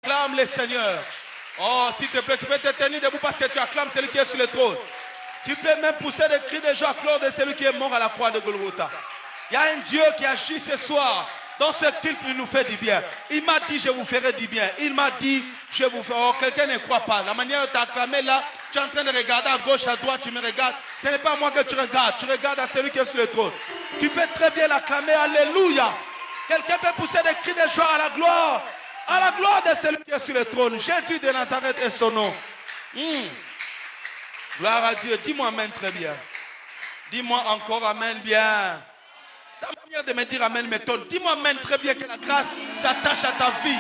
Acclame le Seigneur. Oh, s'il te plaît, tu peux te tenir debout parce que tu acclames celui qui est sur le trône. Tu peux même pousser des cris de joie à Claude de celui qui est mort à la croix de Golgotha. Il y a un Dieu qui agit ce soir. Dans ce culte, il nous fait du bien. Il m'a dit, je vous ferai du bien. Il m'a dit, je vous ferai. Oh, quelqu'un ne croit pas. La manière dont tu as acclamé là, tu es en train de regarder à gauche, à droite, tu me regardes. Ce n'est pas moi que tu regardes. Tu regardes à celui qui est sur le trône. Tu peux très bien l'acclamer. Alléluia. Quelqu'un peut pousser des cris de joie à la gloire. À la gloire de celui qui est sur le trône. Jésus de Nazareth est son nom. Gloire à Dieu. Dis-moi amen très bien. Dis-moi encore amen bien. Ta manière de me dire amen m'étonne. Dis-moi amen très bien que la grâce s'attache à ta vie.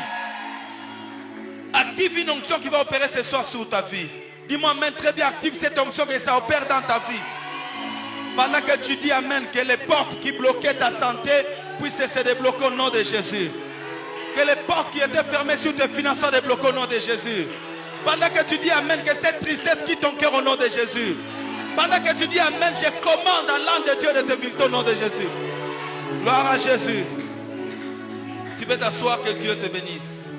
Active une onction qui va opérer ce soir sur ta vie. Dis-moi amen très bien. Active cette onction que ça opère dans ta vie. Pendant que tu dis amen, que les portes qui bloquaient ta santé puissent se débloquer au nom de Jésus. Que les portes qui étaient fermées sur tes finances soient débloquées au nom de Jésus. Pendant que tu dis amen, que cette tristesse quitte ton cœur au nom de Jésus. Pendant que tu dis amen, je commande à l'âme de Dieu de te visiter au nom de Jésus. Gloire à Jésus. Tu peux t'asseoir, que Dieu te bénisse.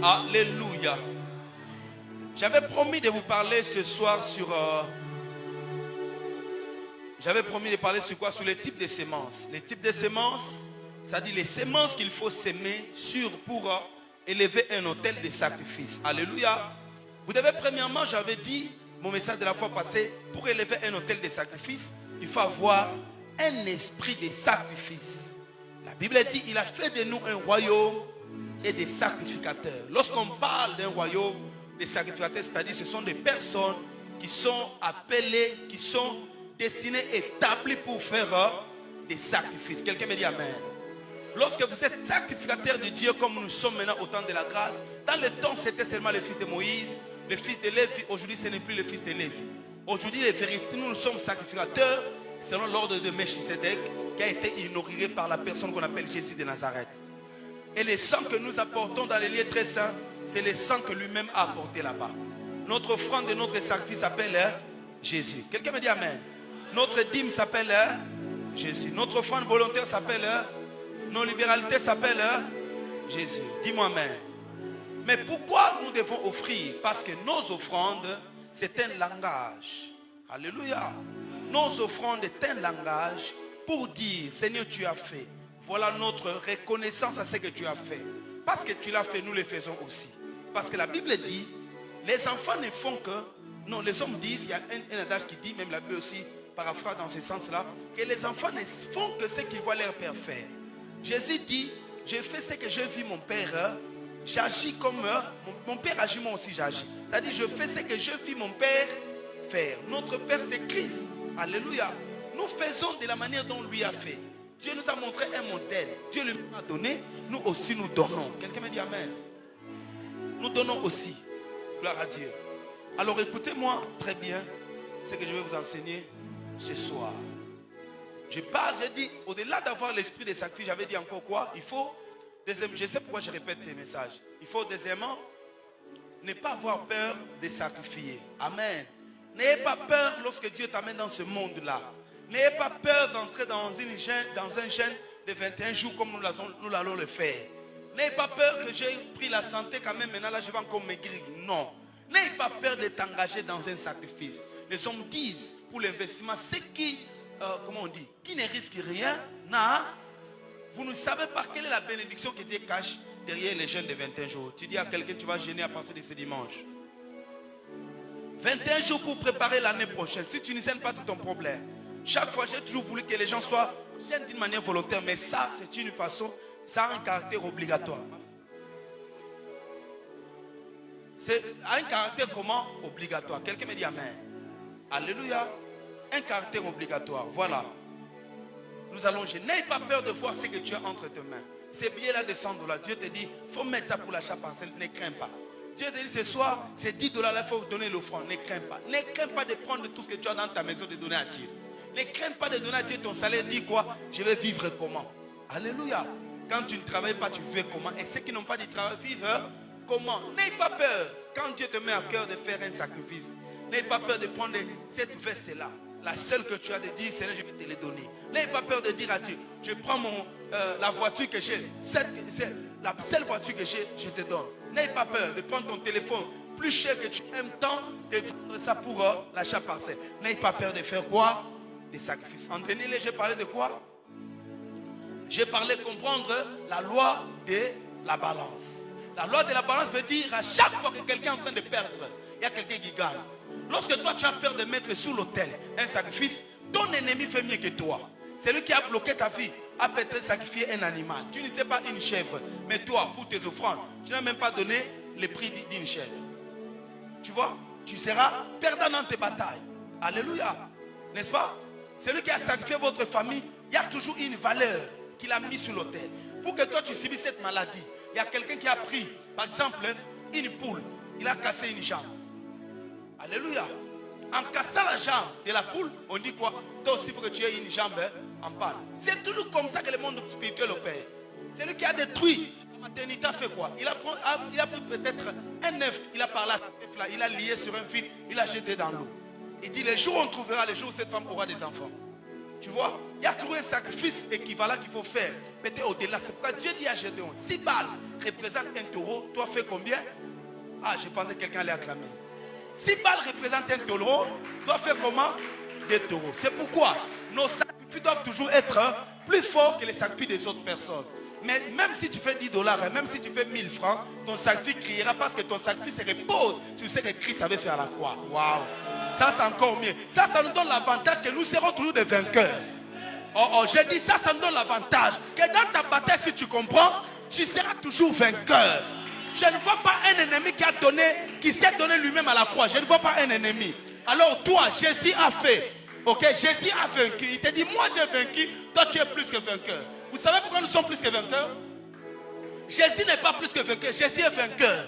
Alléluia. J'avais promis de vous parler ce soir sur... J'avais promis de parler sur quoi? Sur les types de semences. Les types de semences, c'est-à-dire les semences qu'il faut s'aimer pour élever un autel de sacrifice. Alléluia. Vous devez premièrement, j'avais dit, mon message de la fois passée, pour élever un autel de sacrifice, il faut avoir un esprit de sacrifice. La Bible dit, il a fait de nous un royaume et des sacrificateurs. Lorsqu'on parle d'un royaume, des sacrificateurs, c'est-à-dire ce sont des personnes qui sont appelées, qui sont destinées, établies pour faire des sacrifices. Quelqu'un me dit amen. Lorsque vous êtes sacrificateur de Dieu, comme nous sommes maintenant au temps de la grâce, dans le temps c'était seulement le fils de Moïse, le fils de Lévi. Aujourd'hui ce n'est plus le fils de Lévi. Aujourd'hui les vérités, nous sommes sacrificateurs selon l'ordre de Melchisedec, qui a été inauguré par la personne qu'on appelle Jésus de Nazareth. Et le sang que nous apportons dans les lieux très saints, c'est le sang que lui-même a apporté là-bas. Notre offrande et notre sacrifice s'appelle Jésus. Quelqu'un me dit amen. Notre dîme s'appelle Jésus. Notre offrande volontaire s'appelle nos libéralités s'appellent Jésus. Dis-moi amen. Mais pourquoi nous devons offrir? Parce que nos offrandes, c'est un langage. Alléluia. Nos offrandes est un langage pour dire, Seigneur, tu as fait. Voilà notre reconnaissance à ce que tu as fait. Parce que tu l'as fait, nous le faisons aussi. Parce que la Bible dit, les enfants ne font que... Non, les hommes disent, il y a un adage qui dit, même la Bible aussi, paraphrase dans ce sens-là, que les enfants ne font que ce qu'ils voient leur père faire. Jésus dit, je fais ce que je vis mon père, j'agis comme mon père agit, moi aussi j'agis. C'est-à-dire, je fais ce que je vis mon père faire. Notre père c'est Christ. Alléluia. Nous faisons de la manière dont lui a fait. Dieu nous a montré un modèle. Dieu lui a donné, nous aussi nous donnons. Quelqu'un me dit amen. Nous donnons aussi. Gloire à Dieu. Alors écoutez-moi très bien ce que je vais vous enseigner ce soir. Je parle, j'ai dit, au-delà d'avoir l'esprit de sacrifice, j'avais dit encore quoi? Il faut, deuxième, je sais pourquoi je répète ces messages. Il faut, deuxièmement, ne pas avoir peur de sacrifier. Amen. N'ayez pas peur lorsque Dieu t'amène dans ce monde-là. N'ayez pas peur d'entrer dans un jeûne de 21 jours comme nous allons le faire. N'ayez pas peur que j'ai pris la santé quand même, maintenant là je vais encore maigrir. Non. N'ayez pas peur de t'engager dans un sacrifice. Les hommes disent, pour l'investissement, c'est qui... comment on dit, qui ne risque rien, non. Vous ne savez pas quelle est la bénédiction qui Dieu cache derrière les jeûnes de 21 jours. Tu dis à quelqu'un, tu vas jeûner à partir de ce dimanche. 21 jours pour préparer l'année prochaine. Si tu ne sènes pas tout ton problème. Chaque fois, j'ai toujours voulu que les gens soient jeûnent d'une manière volontaire, mais ça, c'est une façon, ça a un caractère obligatoire. C'est un caractère comment? Obligatoire. Quelqu'un me dit amen. Alléluia. Un caractère obligatoire. Voilà. Nous allons jeûner. N'aie pas peur de voir ce que tu as entre tes mains. Ces billets-là de $100. Dieu te dit, il faut mettre ça pour l'achat partiel. Ne crains pas. Dieu te dit ce soir, c'est $10 là, il faut donner l'offrande. Ne crains pas. Ne crains pas de prendre tout ce que tu as dans ta maison de donner à Dieu. Ne crains pas de donner à Dieu ton salaire. Dis quoi? Je vais vivre comment? Alléluia. Quand tu ne travailles pas, tu vis comment? Et ceux qui n'ont pas de travail vivent comment? N'aie pas peur. Quand Dieu te met à cœur de faire un sacrifice, n'aie pas peur de prendre cette veste-là. La seule que tu as de dire, Seigneur, je vais te les donner. N'aie pas peur de dire à Dieu, je prends la voiture que j'ai. la seule voiture que j'ai, je te donne. N'aie pas peur de prendre ton téléphone plus cher que tu aimes tant, de vendre ça pour l'achat parcelle. N'aie pas peur de faire quoi? Des sacrifices. En dernier lieu, j'ai parlé de quoi? J'ai parlé de comprendre la loi de la balance. La loi de la balance veut dire à chaque fois que quelqu'un est en train de perdre, il y a quelqu'un qui gagne. Lorsque toi tu as peur de mettre sur l'autel un sacrifice, ton ennemi fait mieux que toi. Celui qui a bloqué ta vie a peut-être sacrifié un animal. Tu ne sais pas une chèvre, mais toi, pour tes offrandes, tu n'as même pas donné le prix d'une chèvre. Tu vois, tu seras perdant dans tes batailles. Alléluia. N'est-ce pas? Celui qui a sacrifié votre famille, il y a toujours une valeur qu'il a mise sur l'autel. Pour que toi tu subisses cette maladie, il y a quelqu'un qui a pris, par exemple, une poule. Il a cassé une jambe. Alléluia. En cassant la jambe de la poule, on dit quoi? Toi aussi, il faut que tu aies une jambe en panne. C'est toujours comme ça que le monde spirituel opère. Celui qui a détruit la maternité a fait quoi? Il a pris peut-être un œuf, il a parlé à cet œuf-là, il a lié sur un fil, il a jeté dans l'eau. Il dit, les jours où on trouvera, les jours où cette femme aura des enfants. Tu vois, il y a toujours un sacrifice équivalent qu'il faut faire. Mettez au-delà. C'est pourquoi Dieu dit à Gédéon, 6 balles représentent un taureau. Toi, fais combien? Ah, je pensais que quelqu'un allait acclamer. 6 balles représentent un taureau. Toi, fais comment? Des taureaux. C'est pourquoi nos sacrifices doivent toujours être plus forts que les sacrifices des autres personnes. Mais même si tu fais 10 $, même si tu fais 1000 francs, ton sacrifice criera parce que ton sacrifice se repose sur ce que Christ avait fait à la croix. Waouh! Ça, c'est encore mieux. Ça nous donne l'avantage que nous serons toujours des vainqueurs. J'ai dit ça nous donne l'avantage que dans ta bataille, si tu comprends, tu seras toujours vainqueur. Je ne vois pas un ennemi qui s'est donné lui-même à la croix. Je ne vois pas un ennemi. Alors toi, Jésus a fait. Ok, Jésus a vaincu. Il te dit, moi j'ai vaincu, toi tu es plus que vainqueur. Vous savez pourquoi nous sommes plus que vainqueurs? Jésus n'est pas plus que vainqueur, Jésus est vainqueur.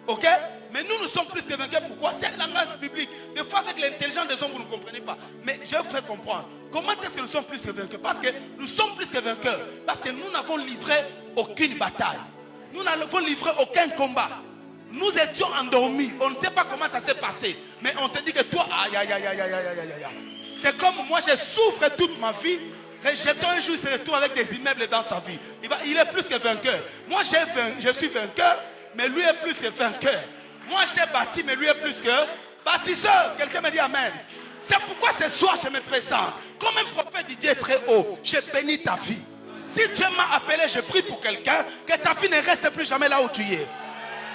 Ok? Mais nous sommes plus que vainqueurs. Pourquoi? C'est le langage biblique. Des fois avec l'intelligence des hommes, vous ne comprenez pas. Mais je vous fais comprendre. Comment est-ce que nous sommes plus que vainqueurs? Parce que nous sommes plus que vainqueurs. Parce que nous n'avons livré aucune bataille. Nous n'avons livré aucun combat. Nous étions endormis. On ne sait pas comment ça s'est passé. Mais on te dit que toi, aïe, aïe, aïe, aïe, aïe, aïe, aïe, aïe. C'est comme moi, j'ai souffert toute ma vie. Rejetant un jour, il se retrouve avec des immeubles dans sa vie. Il est plus que vainqueur. Moi, je suis vainqueur, mais lui est plus que vainqueur. Moi, j'ai bâti, mais lui est plus que bâtisseur. Quelqu'un me dit amen. C'est pourquoi ce soir, je me présente. Comme un prophète du Dieu très haut, je bénis ta vie. Si Dieu m'a appelé, je prie pour quelqu'un, que ta vie ne reste plus jamais là où tu es.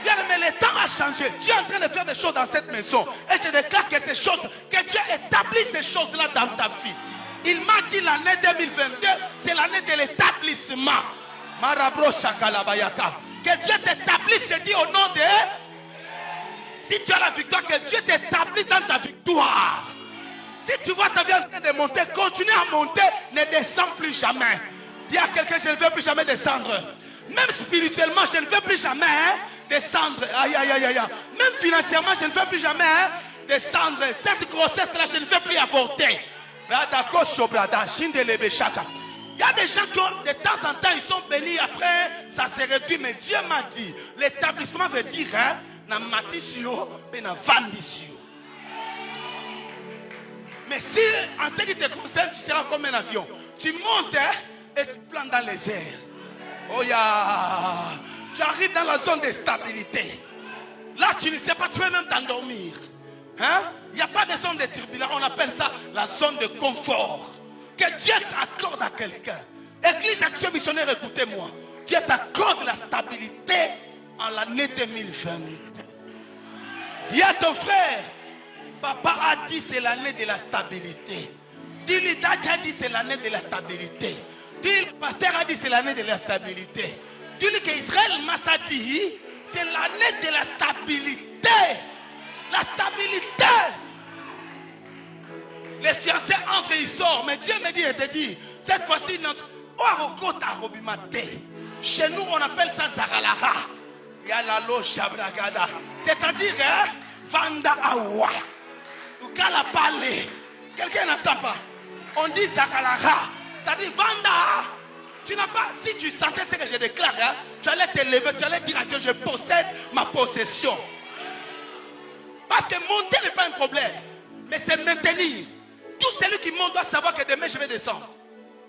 Bien, mais le temps a changé. Dieu est en train de faire des choses dans cette maison. Et je déclare que ces choses, que Dieu établit ces choses-là dans ta vie. Il m'a dit l'année 2022, c'est l'année de l'établissement. Marabro Shakalabayaka. Que Dieu t'établisse, je dis au nom de... Si tu as la victoire, que Dieu t'établisse dans ta victoire. Si tu vois ta vie en train de monter, continue à monter, ne descends plus jamais. Dis à quelqu'un, je ne veux plus jamais descendre. Même spirituellement, je ne veux plus jamais descendre. Aïe, aïe, aïe, aïe. Même financièrement, je ne veux plus jamais descendre. Cette grossesse-là, je ne veux plus avorter. Il y a des gens qui, de temps en temps, ils sont bénis. Après, ça se réduit. Mais Dieu m'a dit, l'établissement veut dire, na matisio, mais na vandisio. Mais si, en ce qui te concerne, tu seras comme un avion. Tu montes et tu plantes dans les airs. Oh ya, tu arrives dans la zone de stabilité. Là, tu ne sais pas, tu peux même t'endormir. Hein? Il n'y a pas de zone de turbulence. On appelle ça la zone de confort. Que Dieu t'accorde à quelqu'un. Église Action Missionnaire, écoutez-moi. Dieu t'accorde la stabilité en l'année 2020. Dis à ton frère, papa a dit c'est l'année de la stabilité. Dis-lui, Dad a dit c'est l'année de la stabilité. Dis-lui, le pasteur a dit c'est l'année de la stabilité. Dis-lui qu'Israël m'a dit c'est l'année de la stabilité. La stabilité. Les fiancés entrent, ils sortent. Mais Dieu me dit, il te dit, cette fois-ci, notre chez nous, on appelle ça Zaralara. Yalalo Shabragada. C'est-à-dire, Vanda Awa. Ukala Pale. Quelqu'un n'entend pas. On dit Zaralara. C'est-à-dire, Vanda. Tu n'as pas, si tu sentais ce que je déclare, tu allais te lever, tu allais dire à Dieu, je possède ma possession. Parce que monter n'est pas un problème, mais c'est maintenir. Tout celui qui monte doit savoir que demain je vais descendre.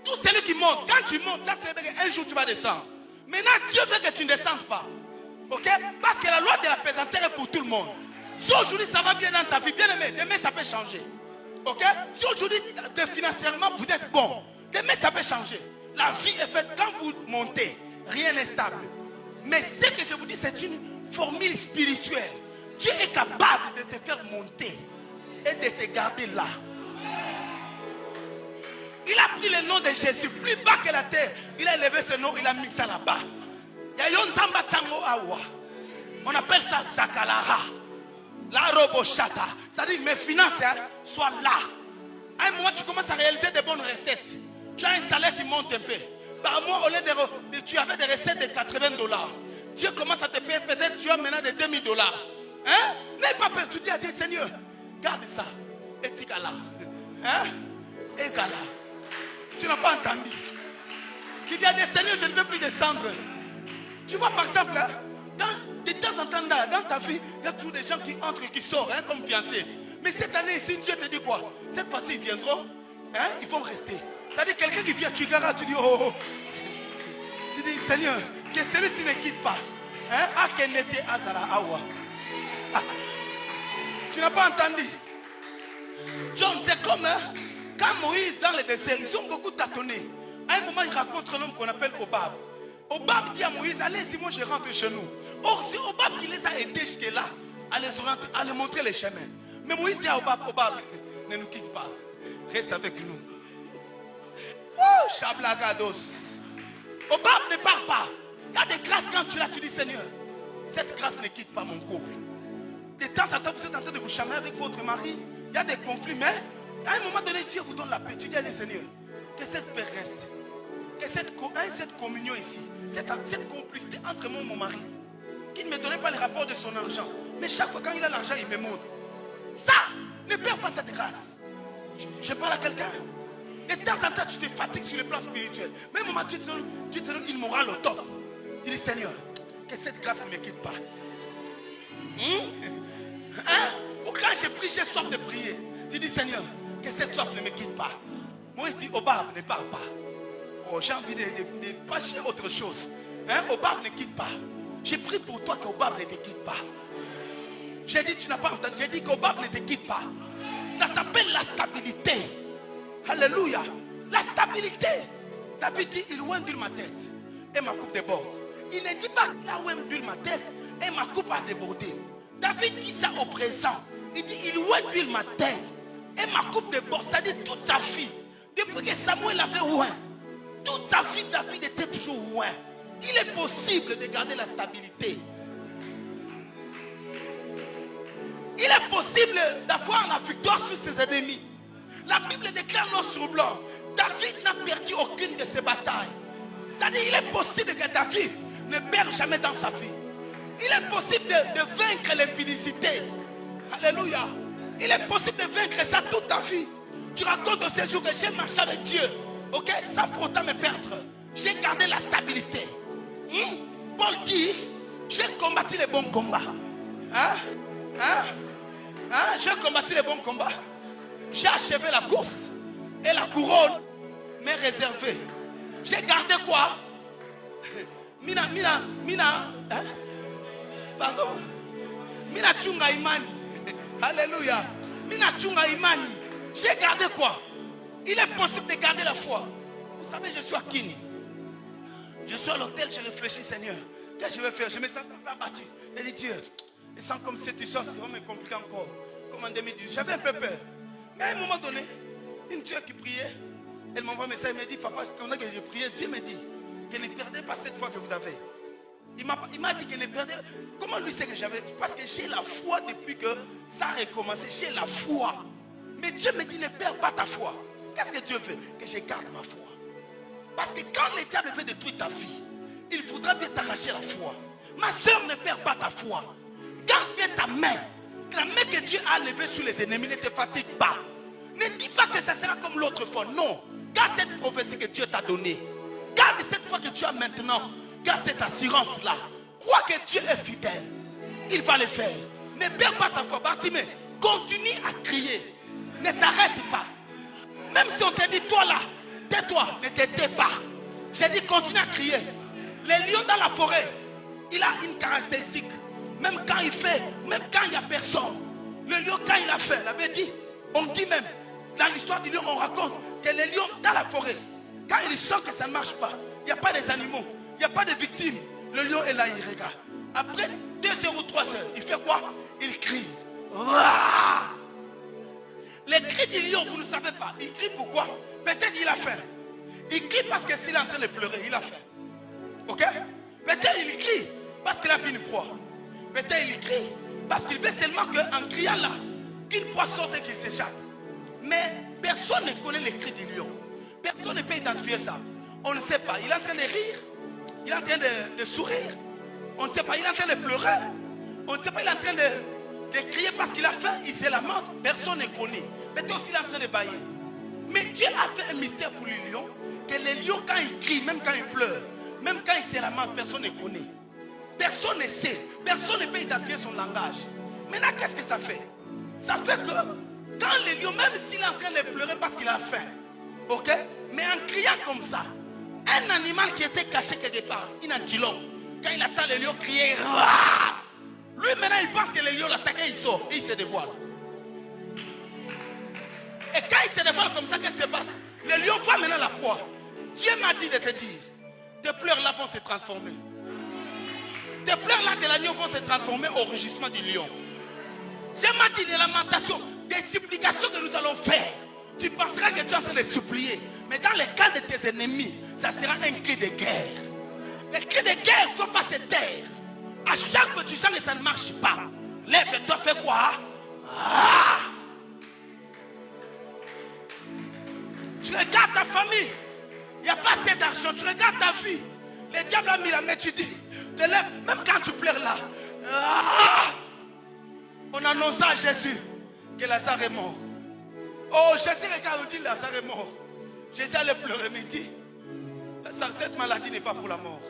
Tout celui qui monte, quand tu montes, ça c'est un jour tu vas descendre. Maintenant, Dieu veut que tu ne descendes pas. Ok? Parce que la loi de la pesanteur est pour tout le monde. Si aujourd'hui ça va bien dans ta vie, bien aimé, demain ça peut changer. Ok? Si aujourd'hui financièrement vous êtes bon, demain ça peut changer. La vie est faite quand vous montez, rien n'est stable. Mais ce que je vous dis, c'est une formule spirituelle. Dieu est capable de te faire monter et de te garder là. Il a pris le nom de Jésus plus bas que la terre. Il a élevé ce nom, il a mis ça là-bas. On appelle ça Zakalara. La robochata. C'est-à-dire mes finances soient là. À un moment, tu commences à réaliser des bonnes recettes. Tu as un salaire qui monte un peu. Par mois, au lieu de tu avais des recettes de $80. Dieu commence à te payer, peut-être tu as maintenant de $2000. Hein? N'aie pas peur, tu dis à Dieu, Seigneur, garde ça. Et Tikala. Hein? Et Zala. Tu n'as pas entendu. Tu dis à Dieu, Seigneur, je ne veux plus descendre. Tu vois, par exemple, de temps en temps, dans ta vie, il y a toujours des gens qui entrent et qui sortent, hein, comme fiancés. Mais cette année ici, Dieu te dit quoi? Cette fois-ci, ils viendront, hein, ils vont rester. C'est-à-dire, quelqu'un qui vient, tu regardes, tu dis, oh, oh. Tu dis, Seigneur, que celui-ci ne quitte pas. Hein? Tu n'as pas entendu. John, c'est comme quand Moïse, dans le désert, ils ont beaucoup tâtonné. À un moment, il raconte un homme qu'on appelle Obab. Obab dit à Moïse, allez-y, moi je rentre chez nous. Or, c'est Obab qui les a aidés jusque-là à les montrer les chemins. Mais Moïse dit à Obab, Obab, ne nous quitte pas. Reste avec nous. Oh, Chablagados. Obab ne part pas. Il y a des grâces quand tu l'as, tu dis, Seigneur, cette grâce ne quitte pas mon couple. De temps en temps, vous êtes en train de vous chamailler avec votre mari. Il y a des conflits, mais à un moment donné, Dieu vous donne la paix. Tu dis, allez, Seigneur, que cette paix reste. Que cette communion ici, cette complicité entre moi et mon mari, qui ne me donnait pas le rapport de son argent. Mais chaque fois quand il a l'argent, il me montre. Ça, ne perds pas cette grâce. Je parle à quelqu'un. Et de temps en temps, tu te fatigues sur le plan spirituel. Mais à un moment, tu te donnes une morale au top. Tu dis, Seigneur, que cette grâce ne me quitte pas. Hein? Ou quand j'ai prié, j'ai soif de prier. Tu dis, Seigneur, que cette soif ne me quitte pas. Moïse dit, Obab, ne parle pas. Oh, j'ai envie de passer autre chose. Hein? Obab ne quitte pas. J'ai prié pour toi qu'Obab ne te quitte pas. J'ai dit, tu n'as pas entendu. J'ai dit qu'Obab ne te quitte pas. Ça s'appelle la stabilité. Alléluia. La stabilité. David dit, il ondule ma tête et ma coupe déborde. Il ne dit pas là où ondule ma tête et ma coupe a débordé. David dit ça au présent. Il dit, il ondule ma tête et ma coupe déborde. C'est-à-dire toute sa vie. Depuis que Samuel avait oint, toute sa vie, David était toujours oint. Il est possible de garder la stabilité. Il est possible d'avoir la victoire sur ses ennemis. La Bible déclare noir sur blanc. David n'a perdu aucune de ses batailles. C'est-à-dire il est possible que David ne perde jamais dans sa vie. Il est possible de vaincre l'impudicité. Alléluia. Il est possible de vaincre ça toute ta vie. Tu racontes au séjour que j'ai marché avec Dieu. Ok, sans pour autant me perdre. J'ai gardé la stabilité. Paul dit, j'ai combattu les bons combats. J'ai combattu les bons combats. J'ai achevé la course. Et la couronne m'est réservée. J'ai gardé quoi? Mina, pardon. Mina chunga imani. Alléluia. Mina chunga imani. J'ai gardé quoi? Il est possible de garder la foi. Vous savez, je suis à Kini. Je suis à l'hôtel, je réfléchis, Seigneur. Qu'est-ce que je vais faire? Je me sens abattu. Je dis, Dieu, je sens comme cette histoire, c'est vraiment compliqué encore. Comme en 2010. J'avais un peu peur. Mais à un moment donné, une soeur qui priait, elle m'envoie un message, elle me dit, papa, quand je priais, Dieu me dit que ne perdez pas cette foi que vous avez. Il m'a dit que ne perdez pas. Comment lui sait que j'avais? Parce que j'ai la foi depuis que ça a recommencé. J'ai la foi. Mais Dieu me dit, ne perds pas ta foi. Qu'est-ce que Dieu veut? Que je garde ma foi. Parce que quand le diable veut détruire ta vie, il faudra bien t'arracher la foi. Ma soeur, ne perds pas ta foi. Garde bien ta main. La main que Dieu a levée sur les ennemis, ne te fatigue pas. Ne dis pas que ça sera comme l'autre fois. Non. Garde cette prophétie que Dieu t'a donnée. Garde cette foi que tu as maintenant. Garde cette assurance-là. Crois que Dieu est fidèle. Il va le faire. Ne perds pas ta foi. Bartimée, continue à crier. Ne t'arrête pas. Même si on te dit, toi là, tais-toi, ne te tais pas. J'ai dit, continue à crier. Le lion dans la forêt, il a une caractéristique. Même quand il fait, même quand il n'y a personne, le lion, quand il a fait, la Bible dit, on dit même, dans l'histoire du lion, on raconte que le lion dans la forêt, quand il sent que ça ne marche pas, il n'y a pas des animaux, il n'y a pas de victimes, le lion est là, il regarde. Après 2 heures ou 3 heures, il fait quoi? Il crie. Rah! Les cris du lion, vous ne savez pas. Il crie pourquoi? Peut-être il a faim. Il crie parce que s'il est en train de pleurer, il a faim. Ok? Peut-être il crie parce qu'il a vu une proie. Peut-être il crie parce qu'il veut seulement qu'en criant là, qu'une proie sorte et qu'il s'échappe. Mais personne ne connaît les cris du lion. Personne ne peut identifier ça. On ne sait pas. Il est en train de rire. Il est en train de sourire. On ne sait pas. Il est en train de pleurer. On ne sait pas. Il est en train de crier parce qu'il a faim. Il se lamente. Personne ne connaît. Peut-être aussi il est en train de bailler. Mais Dieu a fait un mystère pour les lions. Que les lions, quand ils crient, même quand ils pleurent, même quand ils se lamentent, personne ne connaît. Personne ne sait. Personne ne peut identifier son langage. Maintenant, qu'est-ce que ça fait? Ça fait que quand le lion, même s'il est en train de pleurer parce qu'il a faim, ok? Mais en criant comme ça, un animal qui était caché quelque part, une antilope, quand il attend le lion crier, rah! Lui maintenant il pense que le lion l'attaque et il sort et il se dévoile. Et quand il se dévoile comme ça, qu'est-ce qui se passe? Le lion voit maintenant la proie. Dieu m'a dit de te dire, tes pleurs là vont se transformer. Tes pleurs là de l'agneau vont se transformer au rugissement du lion. Dieu m'a dit des lamentations, des supplications que nous allons faire. Tu penseras que tu es en train de supplier. Mais dans le cas de tes ennemis, ça sera un cri de guerre. Les cris de guerre ne faut pas se taire. À chaque fois que tu sens que ça ne marche pas, lève-toi, fais quoi? Ah! Tu regardes ta famille, il n'y a pas assez d'argent. Tu regardes ta vie, le diable a mis la main, tu dis, te lève, même quand tu pleures là. Ah! On annonça à Jésus que Lazare est mort. Oh, Jésus regarde, on dit Lazare est mort. Jésus allait pleurer, mais il dit, cette maladie n'est pas pour la mort.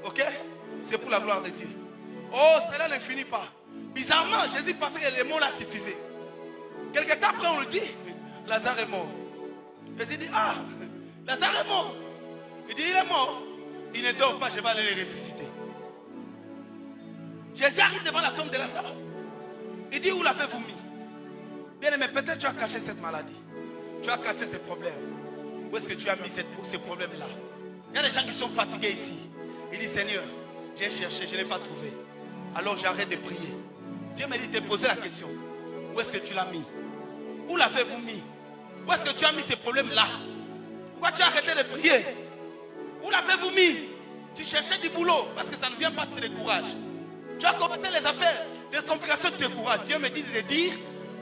Ok? C'est pour la gloire de Dieu. Oh, cela ne finit pas. Bizarrement, Jésus pensait que les mots là suffisaient. Quelque temps après, on le dit, Lazare est mort. Jésus dit, ah, Lazare est mort. Il dit, il est mort. Il ne dort pas, je vais aller le ressusciter. Jésus arrive devant la tombe de Lazare. Il dit, où l'avez-vous mis? Bien aimé, peut-être tu as caché cette maladie. Tu as caché ces problèmes. Où est-ce que tu as mis ces problèmes-là? Il y a des gens qui sont fatigués ici. Il dit, Seigneur, j'ai cherché, je ne l'ai pas trouvé. Alors j'arrête de prier. Dieu m'a dit de te poser la question. Où est-ce que tu l'as mis? Où l'avez-vous mis? Où est-ce que tu as mis ces problèmes-là? Pourquoi tu as arrêté de prier? Où l'avez-vous mis? Tu cherchais du boulot parce que ça ne vient pas de te décourager. Tu as commencé les affaires, les complications te découragent. Dieu me dit de te dire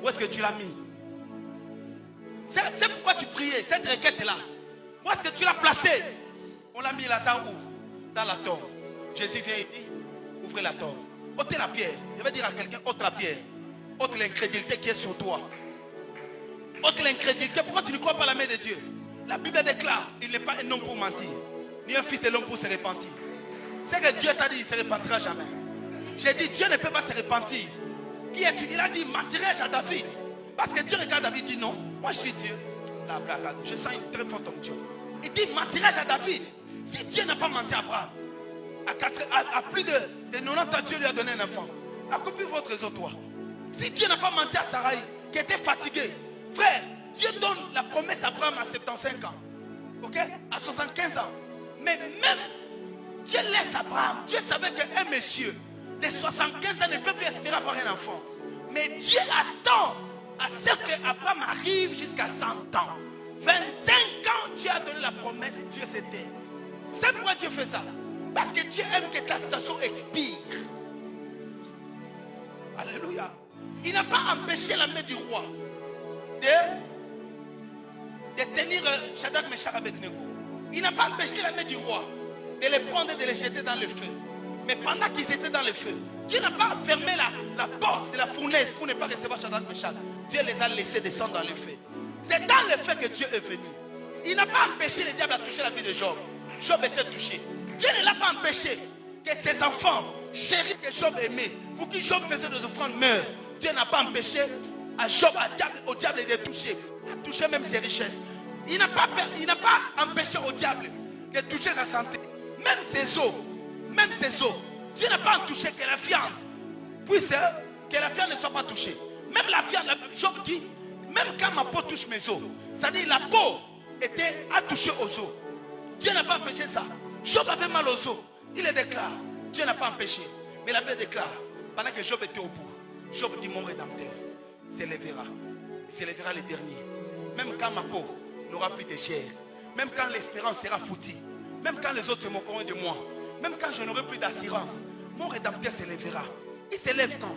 où est-ce que tu l'as mis. C'est pourquoi tu priais, cette requête-là. Où est-ce que tu l'as placé? On l'a mis Lazare où? Dans la tombe. Jésus vient et dit, ouvrez la tombe. Ôtez la pierre. Je vais dire à quelqu'un, ôte la pierre. Ôte l'incrédulité qui est sur toi. Ôte l'incrédulité. Pourquoi tu ne crois pas à la main de Dieu? La Bible déclare, il n'est pas un homme pour mentir, ni un fils de l'homme pour se repentir. C'est que Dieu t'a dit, il ne se repentira jamais. J'ai dit, Dieu ne peut pas se repentir. Qui est-tu? Il a dit, mentirai-je à David? Parce que Dieu regarde David, dit non, moi je suis Dieu. La blague, je sens une très forte onction. Il dit, mentirai-je à David? Si Dieu n'a pas menti à Abraham, à plus de 90 ans, Dieu lui a donné un enfant. Accomplis votre raison, toi. Si Dieu n'a pas menti à Sarai, qui était fatiguée, frère, Dieu donne la promesse à Abraham à 75 ans. Ok? À 75 ans. Mais même Dieu laisse Abraham. Dieu savait qu'un monsieur de 75 ans ne peut plus espérer avoir un enfant. Mais Dieu attend à ce qu'Abraham arrive jusqu'à 100 ans. 25 ans, Dieu a donné la promesse, Dieu s'était. C'est pourquoi Dieu fait ça. Parce que Dieu aime que ta situation expire. Alléluia. Il n'a pas empêché la main du roi de tenir Shadrach, Meshach, Abednego. Il n'a pas empêché la main du roi de les prendre et de les jeter dans le feu. Mais pendant qu'ils étaient dans le feu, Dieu n'a pas fermé la porte de la fournaise pour ne pas recevoir Shadrach, Meshach. Dieu les a laissés descendre dans le feu. C'est dans le feu que Dieu est venu. Il n'a pas empêché le diable à toucher la vie de Job. Job était touché. Dieu ne l'a pas empêché que ses enfants, chéris que Job aimait, pour qui Job faisait des offrandes, meurent. Dieu n'a pas empêché à Job, au diable de toucher. Il a touché même ses richesses. Il n'a pas empêché au diable de toucher sa santé. même ses os, Dieu n'a pas touché que la viande, puisse que la viande ne soit pas touchée. Même la viande, Job dit, même quand ma peau touche mes os, c'est-à-dire la peau était attouchée aux os. Dieu n'a pas empêché ça. Job avait mal aux os. Il le déclare. Dieu n'a pas empêché. Mais la Bible déclare, pendant que Job était au bout, Job dit, mon Rédempteur s'élèvera. Il s'élèvera le dernier. Même quand ma peau n'aura plus de chair, même quand l'espérance sera foutue, même quand les autres se moqueront de moi, même quand je n'aurai plus d'assurance, mon Rédempteur s'élèvera. Il s'élève quand?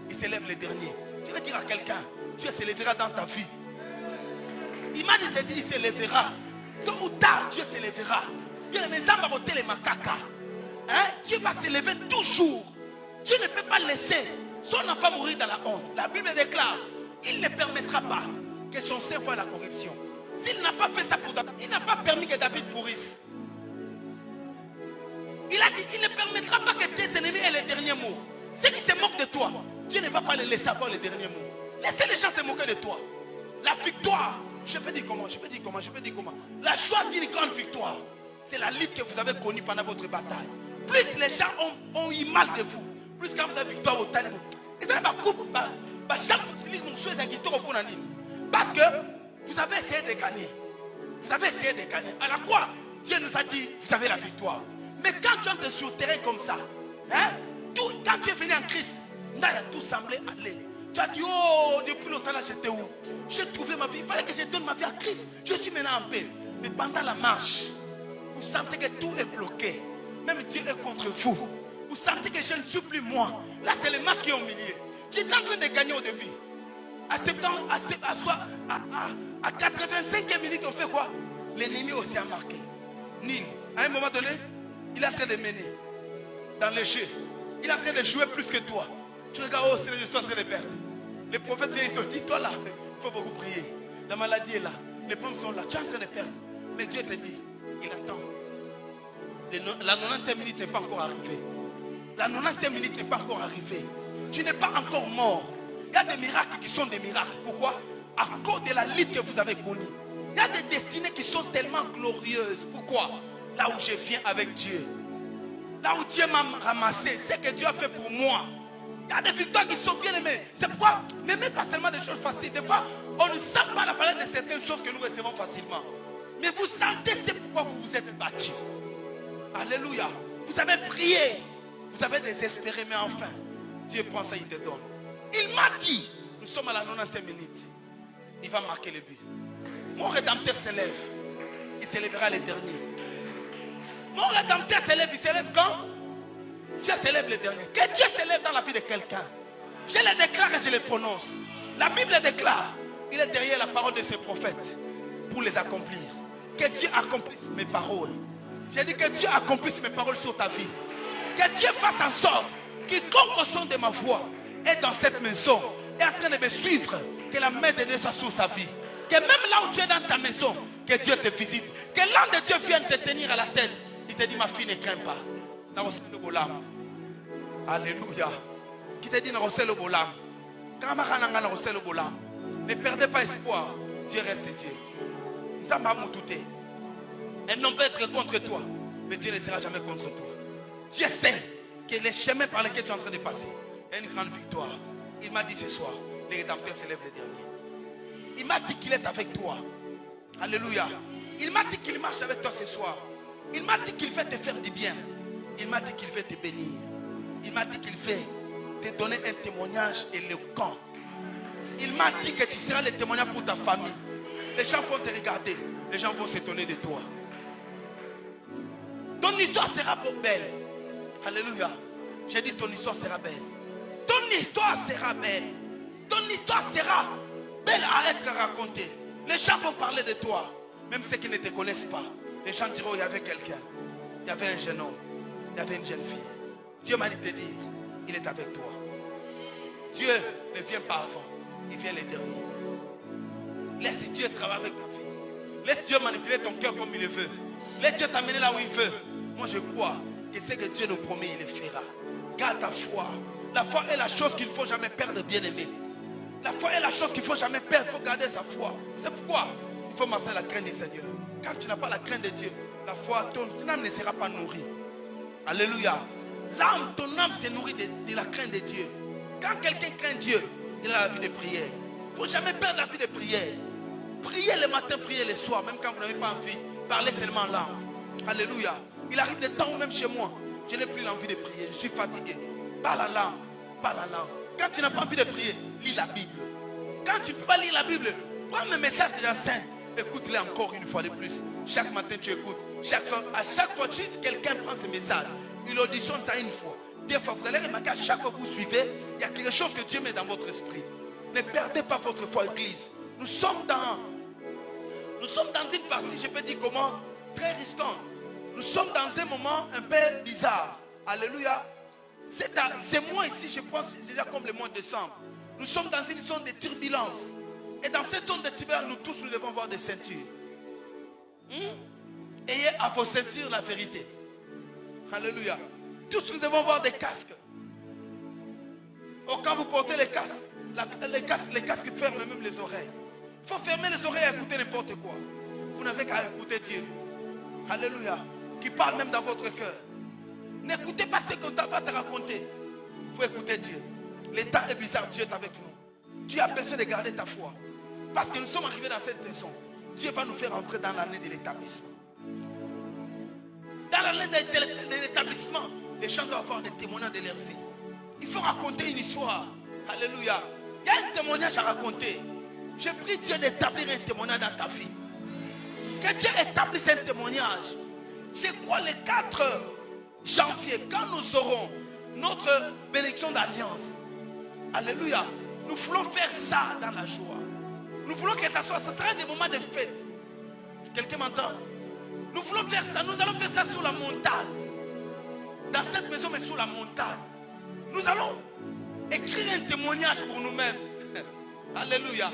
Il s'élève le dernier. Tu veux dire à quelqu'un, Dieu s'élèvera dans ta vie. Il m'a dit, il s'élèvera. Tôt ou tard, Dieu s'élèvera. Dieu va s'élever toujours. Dieu ne peut pas laisser son enfant mourir dans la honte. La Bible déclare, il ne permettra pas que son sein voie la corruption. S'il n'a pas fait ça pour David, il n'a pas permis que David pourrisse. Il a dit, il ne permettra pas que tes ennemis aient les derniers mots. Ceux qui se moquent de toi, Dieu ne va pas les laisser avoir les derniers mots. Laissez les gens se moquer de toi. La victoire, je peux dire comment. La joie d'une grande victoire, c'est la lutte que vous avez connue pendant votre bataille. Plus les gens ont eu mal de vous, plus quand vous avez victoire au talibou. Parce que vous avez essayé de gagner. Vous avez essayé de gagner. À la croix, Dieu nous a dit, vous avez la victoire. Mais quand tu entres sur le terrain comme ça, quand tu es venu en Christ, tout semblait aller. Tu as dit, oh, depuis longtemps là, j'étais où? J'ai trouvé ma vie. Il fallait que je donne ma vie à Christ. Je suis maintenant en paix. Mais pendant la marche, vous sentez que tout est bloqué. Même Dieu est contre vous. Vous sentez que je ne suis plus moi. Là, c'est le match qui est au milieu. Tu es en train de gagner au début. À 85e minute, on fait quoi? L'ennemi aussi a marqué. Nil. À un moment donné, il est en train de mener dans le jeu. Il est en train de jouer plus que toi. Tu regardes, oh Seigneur, je suis en train de perdre. Les prophètes viennent te dire, toi là, il faut beaucoup prier. La maladie est là. Les pommes sont là. Tu es en train de perdre. Mais Dieu te dit, il attend. La 90e minute n'est pas encore arrivée. La 90e minute n'est pas encore arrivée. Tu n'es pas encore mort. Il y a des miracles qui sont des miracles. Pourquoi? À cause de la lutte que vous avez connue. Il y a des destinées qui sont tellement glorieuses. Pourquoi? Là où je viens avec Dieu. Là où Dieu m'a ramassé. C'est que Dieu a fait pour moi. Il y a des victoires qui sont bien aimées. C'est pourquoi, n'aimez pas seulement des choses faciles. Des fois, on ne sent pas la valeur de certaines choses que nous recevons facilement. Mais vous sentez, c'est pourquoi vous vous êtes battus. Alléluia. Vous avez prié. Vous avez désespéré, mais enfin, Dieu prend ça, il te donne. Il m'a dit, nous sommes à la 90e minute. Il va marquer le but. Mon Rédempteur s'élève. Il s'élèvera le dernier. Mon Rédempteur s'élève. Il s'élève quand? Dieu s'élève le dernier. Que Dieu s'élève dans la vie de quelqu'un. Je le déclare et je le prononce. La Bible déclare. Il est derrière la parole de ses prophètes pour les accomplir. Que Dieu accomplisse mes paroles. J'ai dit que Dieu accomplisse mes paroles sur ta vie. Que Dieu fasse en sorte quiconque au son de ma voix est dans cette maison, est en train de me suivre. Que la main de Dieu soit sur sa vie. Que même là où tu es dans ta maison, que Dieu te visite. Que l'ange de Dieu vienne te tenir à la tête. Il te dit, ma fille, ne crains pas. Alléluia. Qui te dit, ne perdez pas espoir. Dieu reste Dieu. Un homme peut être contre toi, mais Dieu ne sera jamais contre toi. Dieu sait que les chemins par lesquels tu es en train de passer est une grande victoire. Il m'a dit ce soir, le Rédempteur s'élève le dernier. Il m'a dit qu'il est avec toi. Alléluia. Il m'a dit qu'il marche avec toi ce soir. Il m'a dit qu'il veut te faire du bien. Il m'a dit qu'il veut te bénir. Il m'a dit qu'il veut te donner un témoignage éloquent. Il m'a dit que tu seras le témoignage pour ta famille. Les gens vont te regarder. Les gens vont s'étonner de toi. Ton histoire sera belle. Alléluia. J'ai dit ton histoire sera belle. Ton histoire sera belle. Ton histoire sera belle à être racontée. Les gens vont parler de toi. Même ceux qui ne te connaissent pas. Les gens diront, il y avait quelqu'un. Il y avait un jeune homme. Il y avait une jeune fille. Dieu m'a dit de te dire, il est avec toi. Dieu ne vient pas avant. Il vient le dernier. Laisse Dieu travailler avec ta vie. Laisse Dieu manipuler ton cœur comme il le veut. Laisse Dieu t'amener là où il veut. Moi je crois que ce que Dieu nous promet, il le fera. Garde ta foi. La foi est la chose qu'il ne faut jamais perdre, bien aimé. La foi est la chose qu'il ne faut jamais perdre. Il faut garder sa foi. C'est pourquoi il faut marcher à la crainte du Seigneur. Quand tu n'as pas la crainte de Dieu, la foi, ton âme ne sera pas nourrie. Alléluia. L'âme, ton âme se nourrit de la crainte de Dieu. Quand quelqu'un craint Dieu, il a la vie de prière. Il ne faut jamais perdre la vie de prière. Priez le matin, priez le soir, même quand vous n'avez pas envie. Parlez seulement en langue. Alléluia. Il arrive des temps où même chez moi, je n'ai plus l'envie de prier. Je suis fatigué. Parle en langue. Parle en langue. Quand tu n'as pas envie de prier, lis la Bible. Quand tu ne peux pas lire la Bible, prends mes messages que j'enseigne. Écoute-les encore une fois de plus. Chaque matin, tu écoutes. À chaque fois que quelqu'un prend ce message, il auditionne ça une fois. Des fois, vous allez remarquer, à chaque fois que vous suivez, il y a quelque chose que Dieu met dans votre esprit. Ne perdez pas votre foi, Église. Nous sommes dans une partie, je peux dire comment, très risquante. Nous sommes dans un moment un peu bizarre. Alléluia. C'est moi ici, je pense, déjà comme le mois de décembre. Nous sommes dans une zone de turbulence. Et dans cette zone de turbulence, nous tous, nous devons avoir des ceintures. Ayez à vos ceintures la vérité. Alléluia. Tous, nous devons avoir des casques. Oh, quand vous portez les casques, les casques ferment même les oreilles. Il faut fermer les oreilles et écouter n'importe quoi. Vous n'avez qu'à écouter Dieu. Alléluia. Qui parle même dans votre cœur. N'écoutez pas ce qu'on va te raconter. Il faut écouter Dieu. Le temps est bizarre, Dieu est avec nous. Tu as besoin de garder ta foi. Parce que nous sommes arrivés dans cette saison. Dieu va nous faire entrer dans l'année de l'établissement. Dans l'année de l'établissement, les gens doivent avoir des témoignages de leur vie. Il faut raconter une histoire. Alléluia. Il y a un témoignage à raconter. Je prie Dieu d'établir un témoignage dans ta vie. Que Dieu établisse un témoignage. Je crois le 4 janvier, quand nous aurons notre bénédiction d'alliance. Alléluia. Nous voulons faire ça dans la joie. Nous voulons que ça sera des moments de fête. Quelqu'un m'entend? Nous voulons faire ça. Nous allons faire ça sur la montagne. Dans cette maison, mais sur la montagne. Nous allons écrire un témoignage pour nous-mêmes. Alléluia.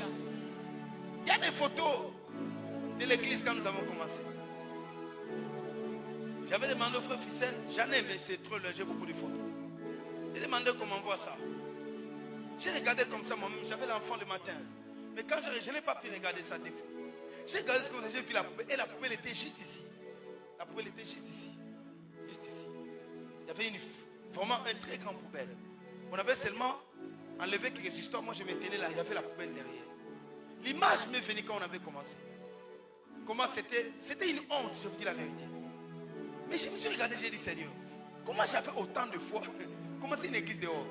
Il y a des photos de l'église quand nous avons commencé. J'avais demandé au frère Ficène, j'en ai, mais c'est trop long, j'ai beaucoup de photos. J'ai demandé comment on voit ça. J'ai regardé comme ça moi-même, j'avais l'enfant le matin. Mais quand je n'ai pas pu regarder ça des fois. J'ai regardé ce que j'ai vu la poubelle, et la poubelle était juste ici. La poubelle était juste ici. Juste ici. Il y avait vraiment un très grand poubelle. On avait seulement enlevé quelques histoires, moi je me tenais là, il y avait la poubelle derrière. L'image m'est venue quand on avait commencé. Comment c'était une honte, je vous dis la vérité. Mais je me suis regardé, j'ai dit Seigneur, comment j'avais autant de foi? Comment c'est une église dehors?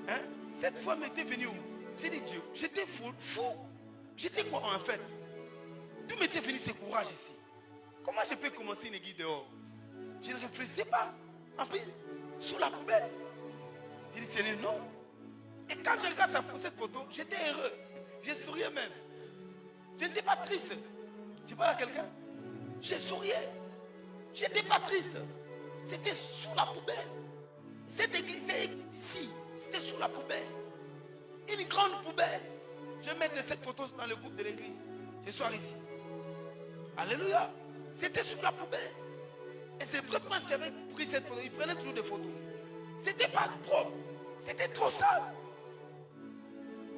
Hein? Cette foi m'était venue où? J'ai dit Dieu, j'étais fou. J'étais quoi en fait? D'où m'était venu ce courage ici? Comment je peux commencer une église dehors? Je ne réfléchissais pas. En plus, sous la poubelle. J'ai dit Seigneur, non. Et quand je regarde cette photo, j'étais heureux. Je souriais même. Je n'étais pas triste. Tu parles à quelqu'un? Je souriais. Je n'étais pas triste. C'était sous la poubelle. Cette église, c'est ici. C'était sous la poubelle. Une grande poubelle. Je vais mettre cette photo dans le groupe de l'église. Ce soir ici. Alléluia. C'était sous la poubelle. Et c'est vrai parce qu'il avait pris cette photo. Il prenait toujours des photos. C'était pas propre. C'était trop sale.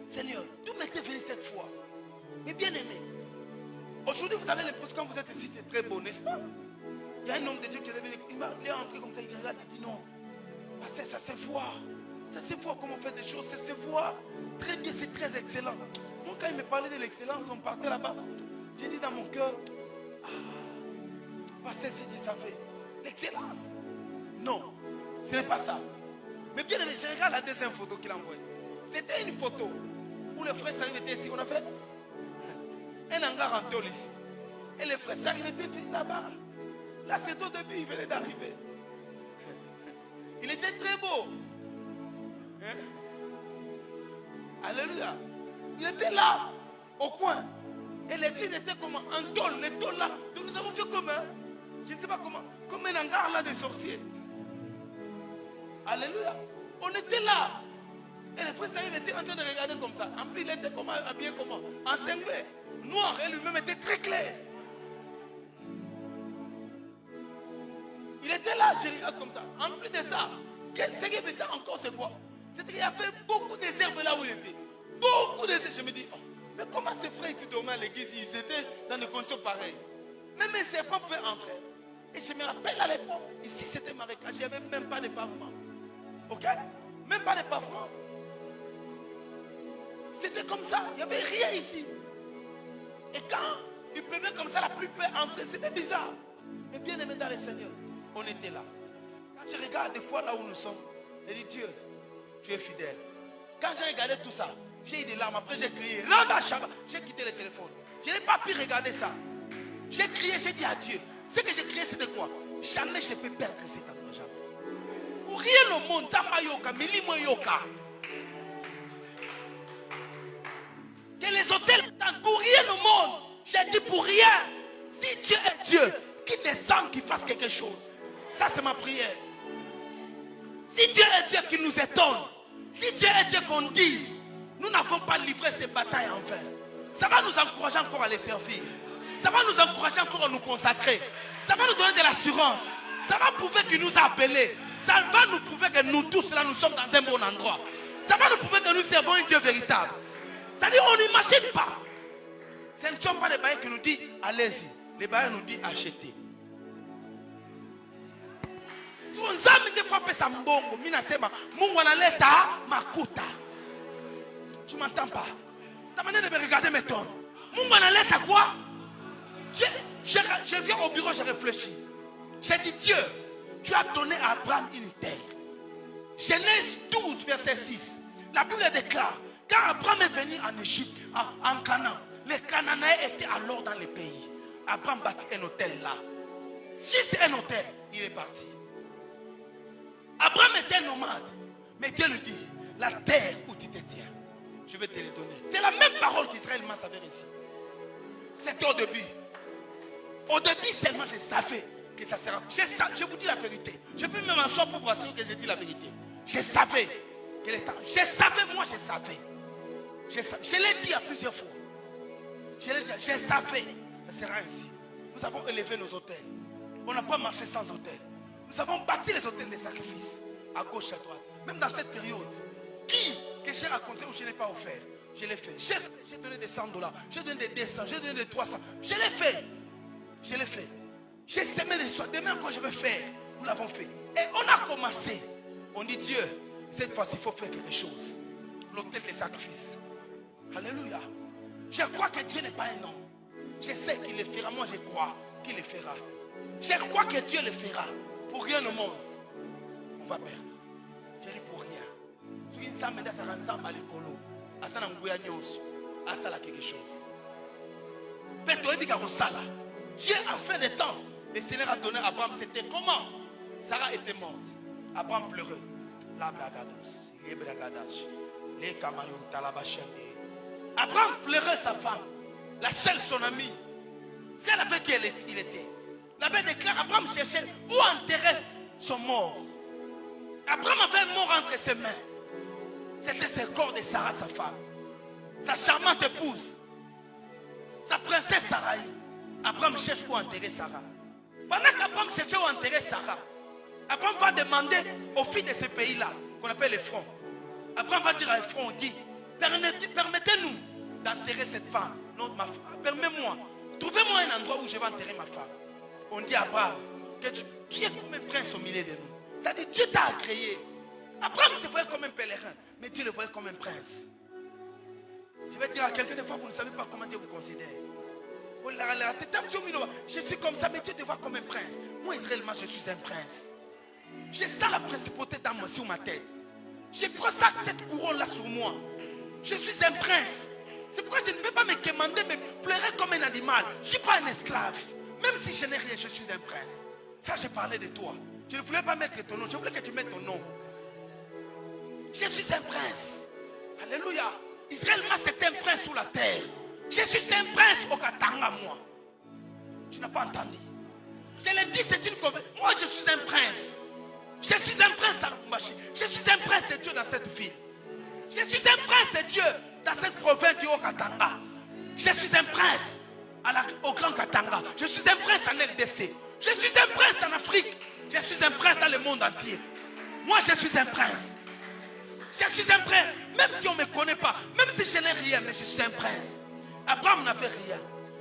Seigneur, d'où m'était venue cette foi? Mais bien aimé. Aujourd'hui, vous avez l'impression quand vous êtes ici, c'est très beau, n'est-ce pas? Il y a un homme de Dieu qui est venu. Il est entré comme ça, il regarde, il dit non. Parce que ça se voit. Ça se voit comment on fait des choses. Ça se voit. Très bien, c'est très excellent. Moi, quand il me parlait de l'excellence, on partait là-bas. J'ai dit dans mon cœur, parce que si ça fait l'excellence. Non, ce n'est pas ça. Mais bien aimé, je regarde la deuxième photo qu'il a envoyée. C'était une photo où le frère Sarim était ici. On a fait un hangar en tôle ici. Et le frère Sarim était là-bas. Là, c'est au début, il venait d'arriver. Il était très beau. Hein? Alléluia. Il était là, au coin. Et l'église était comme en tôle. Les tôles là. Donc nous avons fait comme je ne sais pas comment. Comme un hangar là des sorciers. Alléluia. On était là. Et le frère Saïd était en train de regarder comme ça. En plus, il était comment, habillé comment? En cinglé. Noir. Et lui-même était très clair. Il était là, je regarde comme ça. En plus de ça, ce qui est bizarre encore, c'est quoi? C'est qu'il y avait beaucoup d'herbes là où il était. Beaucoup d'herbes. Je me dis, oh, mais comment ces frères ici dormaient à l'église? Ils étaient dans des conditions pareilles. Même un serpent pouvait entrer. Et je me rappelle à l'époque, ici c'était marécage, il n'y avait même pas de pavement. Ok? Même pas de pavement. C'était comme ça, il n'y avait rien ici. Et quand il pleuvait comme ça, la pluie peut entrer, c'était bizarre. Mais bien aimé dans le Seigneur, on était là. Quand je regarde des fois là où nous sommes, je dis Dieu, tu es fidèle. Quand j'ai regardé tout ça, j'ai eu des larmes, après j'ai crié, Ramba Shabba, j'ai quitté le téléphone. Je n'ai pas pu regarder ça. J'ai crié, j'ai dit à Dieu, ce que j'ai crié c'était quoi? Jamais je peux perdre cet endroit, jamais. Pour rien au monde, Tamba Yoka, Milimo Yoka. Que les hôtels attendent pour rien au monde. J'ai dit pour rien. Si Dieu est Dieu, qu'il descende, qu'il fasse quelque chose. Ça c'est ma prière. Si Dieu est Dieu, qu'il nous étonne. Si Dieu est Dieu, qu'on dise, nous n'avons pas livré ces batailles en vain. Ça va nous encourager encore à les servir. Ça va nous encourager encore à nous consacrer. Ça va nous donner de l'assurance. Ça va prouver qu'il nous a appelés. Ça va nous prouver que nous tous là, nous sommes dans un bon endroit. Ça va nous prouver que nous servons un Dieu véritable. C'est-à-dire, on n'imagine pas. Ce ne sont pas les bailleurs qui nous disent allez-y. Les bailleurs nous disent achetez. Tu m'entends pas? Ta manière de me regarder m'étonne. À quoi? Je viens au bureau, je réfléchis. J'ai dit Dieu, tu as donné à Abraham une terre. Genèse 12, verset 6. La Bible déclare, quand Abraham est venu en Égypte, en Canaan, les Cananéens étaient alors dans le pays. Abraham bâtit un hôtel là. Juste un hôtel, il est parti. Abraham était nomade. Mais Dieu lui dit, la terre où tu te tiens, je vais te les donner. C'est la même parole qu'Israël m'a s'avère ici. C'était au début. Au début seulement je savais que ça sera. Je vous dis la vérité. Je peux même en sortir pour vous assurer que je dis la vérité. Je savais que le temps. Je savais, moi je savais. Je l'ai dit à plusieurs fois. Je savais. Ça sera ainsi. Nous avons élevé nos hôtels. On n'a pas marché sans hôtel. Nous avons bâti les hôtels des sacrifices. À gauche, à droite. Même dans cette période. Qui que j'ai raconté ou je n'ai pas offert? Je l'ai fait. J'ai donné des $100. J'ai donné des 200. J'ai donné des 300. Je l'ai fait. Je l'ai fait. J'ai semé les soins. Demain quand je vais faire, nous l'avons fait. Et on a commencé. On dit Dieu, cette fois-ci il faut faire quelque chose. L'hôtel des sacrifices. Alléluia. Je crois que Dieu n'est pas un homme. Je sais qu'il le fera. Moi je crois qu'il le fera. Je crois que Dieu le fera. Pour rien au monde. On va perdre. Je dis pour rien. Ça me donne à l'écolo. À ça à quelque chose. Dieu a fait des temps. Le Seigneur a donné à Abraham. C'était comment? Sarah était morte. Abraham pleurait. Abraham pleurait sa femme. La seule son amie. Celle avec qui il était. La Bible déclare Abraham cherchait où enterrer son mort. Abraham avait un mort entre ses mains. C'était ce corps de Sarah, sa femme. Sa charmante épouse. Sa princesse Sarah. Abraham cherche où enterrer Sarah. Pendant qu'Abraham cherchait où enterrer Sarah, Abraham va demander aux filles de ce pays-là, qu'on appelle les fronts. Abraham va dire à Ephron, dit, permettez-nous d'enterrer cette femme. Permets-moi. Trouvez-moi un endroit où je vais enterrer ma femme. On dit à Abraham, que tu es comme un prince au milieu de nous. C'est-à-dire, Dieu t'a créé. Abraham se voyait comme un pèlerin, mais Dieu le voyait comme un prince. Je vais dire à quelqu'un, des fois, vous ne savez pas comment Dieu vous considère. Je suis comme ça, mais Dieu te voit comme un prince. Moi, Israël, je suis un prince. J'ai ça, la principauté d'âme sur ma tête. J'ai pris ça, cette couronne-là sur moi. Je suis un prince. C'est pourquoi je ne peux pas me commander, mais pleurer comme un animal. Je ne suis pas un esclave. Même si je n'ai rien, je suis un prince. Ça, j'ai parlé de toi. Je ne voulais pas mettre ton nom, je voulais que tu mettes ton nom. Je suis un prince. Alléluia. Israël, c'est un prince sur la terre. Je suis un prince au Katanga, moi. Tu n'as pas entendu. Je l'ai dit, c'est une conversation. Moi, je suis un prince. Je suis un prince à Lubumbashi. Je suis un prince de Dieu dans cette ville. Je suis un prince de Dieu dans cette province du Haut-Katanga. Je suis un prince au Grand Katanga. Je suis un prince en RDC. Je suis un prince en Afrique. Je suis un prince dans le monde entier. Moi, je suis un prince. Je suis un prince. Même si on ne me connaît pas, même si je n'ai rien, mais je suis un prince. Abraham n'avait rien.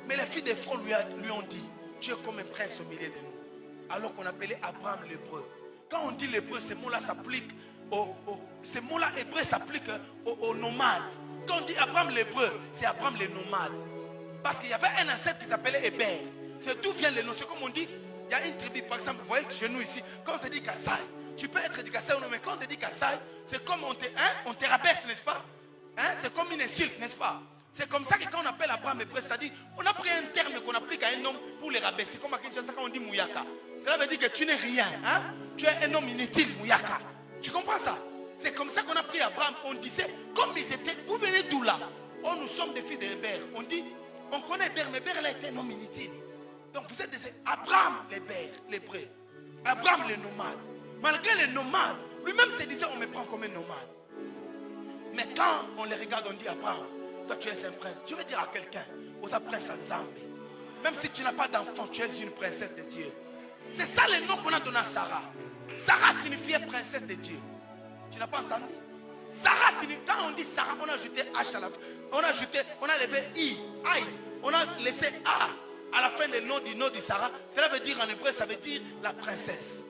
Mais les filles d'Ephron lui ont dit, Dieu comme un prince au milieu de nous. Alors qu'on appelait Abraham l'hébreu. Quand on dit l'hébreu, ce mot-là s'applique ce mot-là hébreu s'applique aux nomades. Quand on dit Abraham l'hébreu, c'est Abraham les nomades. Parce qu'il y avait un ancêtre qui s'appelait Héber. C'est d'où viennent les noms. C'est comme on dit, il y a une tribu, par exemple, vous voyez chez nous ici, quand on te dit Kassai, tu peux être du Kassai ou non, mais quand on te dit Kassai, c'est comme on te rabaisse, n'est-ce pas? C'est comme une insulte, n'est-ce pas? C'est comme ça que quand on appelle Abraham hébreu, c'est-à-dire, on a pris un terme qu'on applique à un homme pour les rabaisser. Comme à Kinshasa, quand on dit Mouyaka. Cela veut dire que tu n'es rien. Tu es un homme inutile, Mouyaka. Tu comprends ça? C'est comme ça qu'on a pris Abraham. On disait, comme ils étaient, vous venez d'où là? Oh, nous sommes des fils de Héber. On dit, on connaît Héber, mais Héber, il a été un homme inutile. Donc vous êtes des Abraham l'hébreu. Abraham les nomades. Malgré les nomades, lui-même se disait, on me prend comme un nomade. Mais quand on les regarde, on dit, Abraham, toi tu es un prince. Je veux dire à quelqu'un, aux prince en Zambie. Même si tu n'as pas d'enfant, tu es une princesse de Dieu. C'est ça le nom qu'on a donné à Sarah. Sarah signifiait princesse de Dieu. Tu n'as pas entendu? Sarah signifie, quand on dit Sarah, on a ajouté H à la fin. On a levé I, aïe. On a laissé A à la fin du nom de Sarah. Cela veut dire en hébreu, ça veut dire la princesse.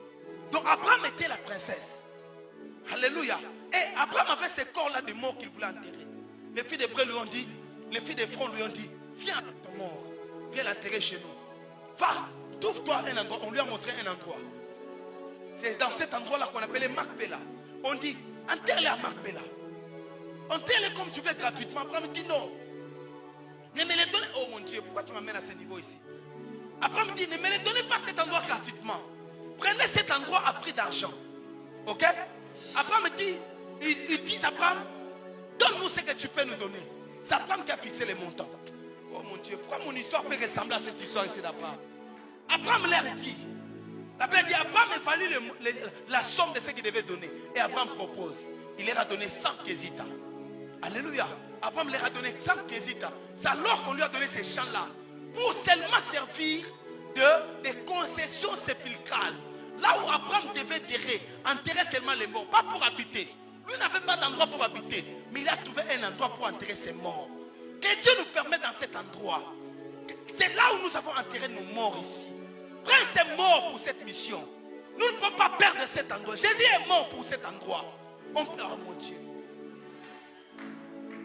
Donc Abraham était la princesse. Alléluia. Et Abraham avait ce corps-là de mort qu'il voulait enterrer. Les filles d'Hébreu lui ont dit, les filles d'Ephron lui ont dit, viens avec ton mort, viens l'enterrer chez nous. Va, trouve-toi un endroit. On lui a montré un endroit. C'est dans cet endroit-là qu'on appelait Macpéla. On dit, enterre-le à Macpéla. Enterre-le comme tu veux gratuitement. Abraham dit non. Ne me les donne. Oh mon Dieu, pourquoi tu m'amènes à ce niveau ici? Abraham dit, ne me les donnez pas cet endroit gratuitement. Prenez cet endroit à prix d'argent. Ok? Abraham dit, ils disent Abraham, donne-nous ce que tu peux nous donner. C'est Abraham qui a fixé les montants. Oh mon Dieu, pourquoi mon histoire peut ressembler à cette histoire ici d'Abraham? Abraham leur dit, la Bible dit, Abraham évalue la somme de ce qu'il devait donner. Et Abraham propose, il leur a donné 100 késitas. Alléluia. Abraham leur a donné 100 késitas. C'est alors qu'on lui a donné ces champs-là pour seulement servir des concessions sépulcrales. Là où Abraham devait enterrer seulement les morts, pas pour habiter. Lui n'avait pas d'endroit pour habiter, mais il a trouvé un endroit pour enterrer ses morts. Que Dieu nous permette dans cet endroit. C'est là où nous avons enterré nos morts ici. Prince est mort pour cette mission. Nous ne pouvons pas perdre cet endroit. Jésus est mort pour cet endroit. Oh mon Dieu.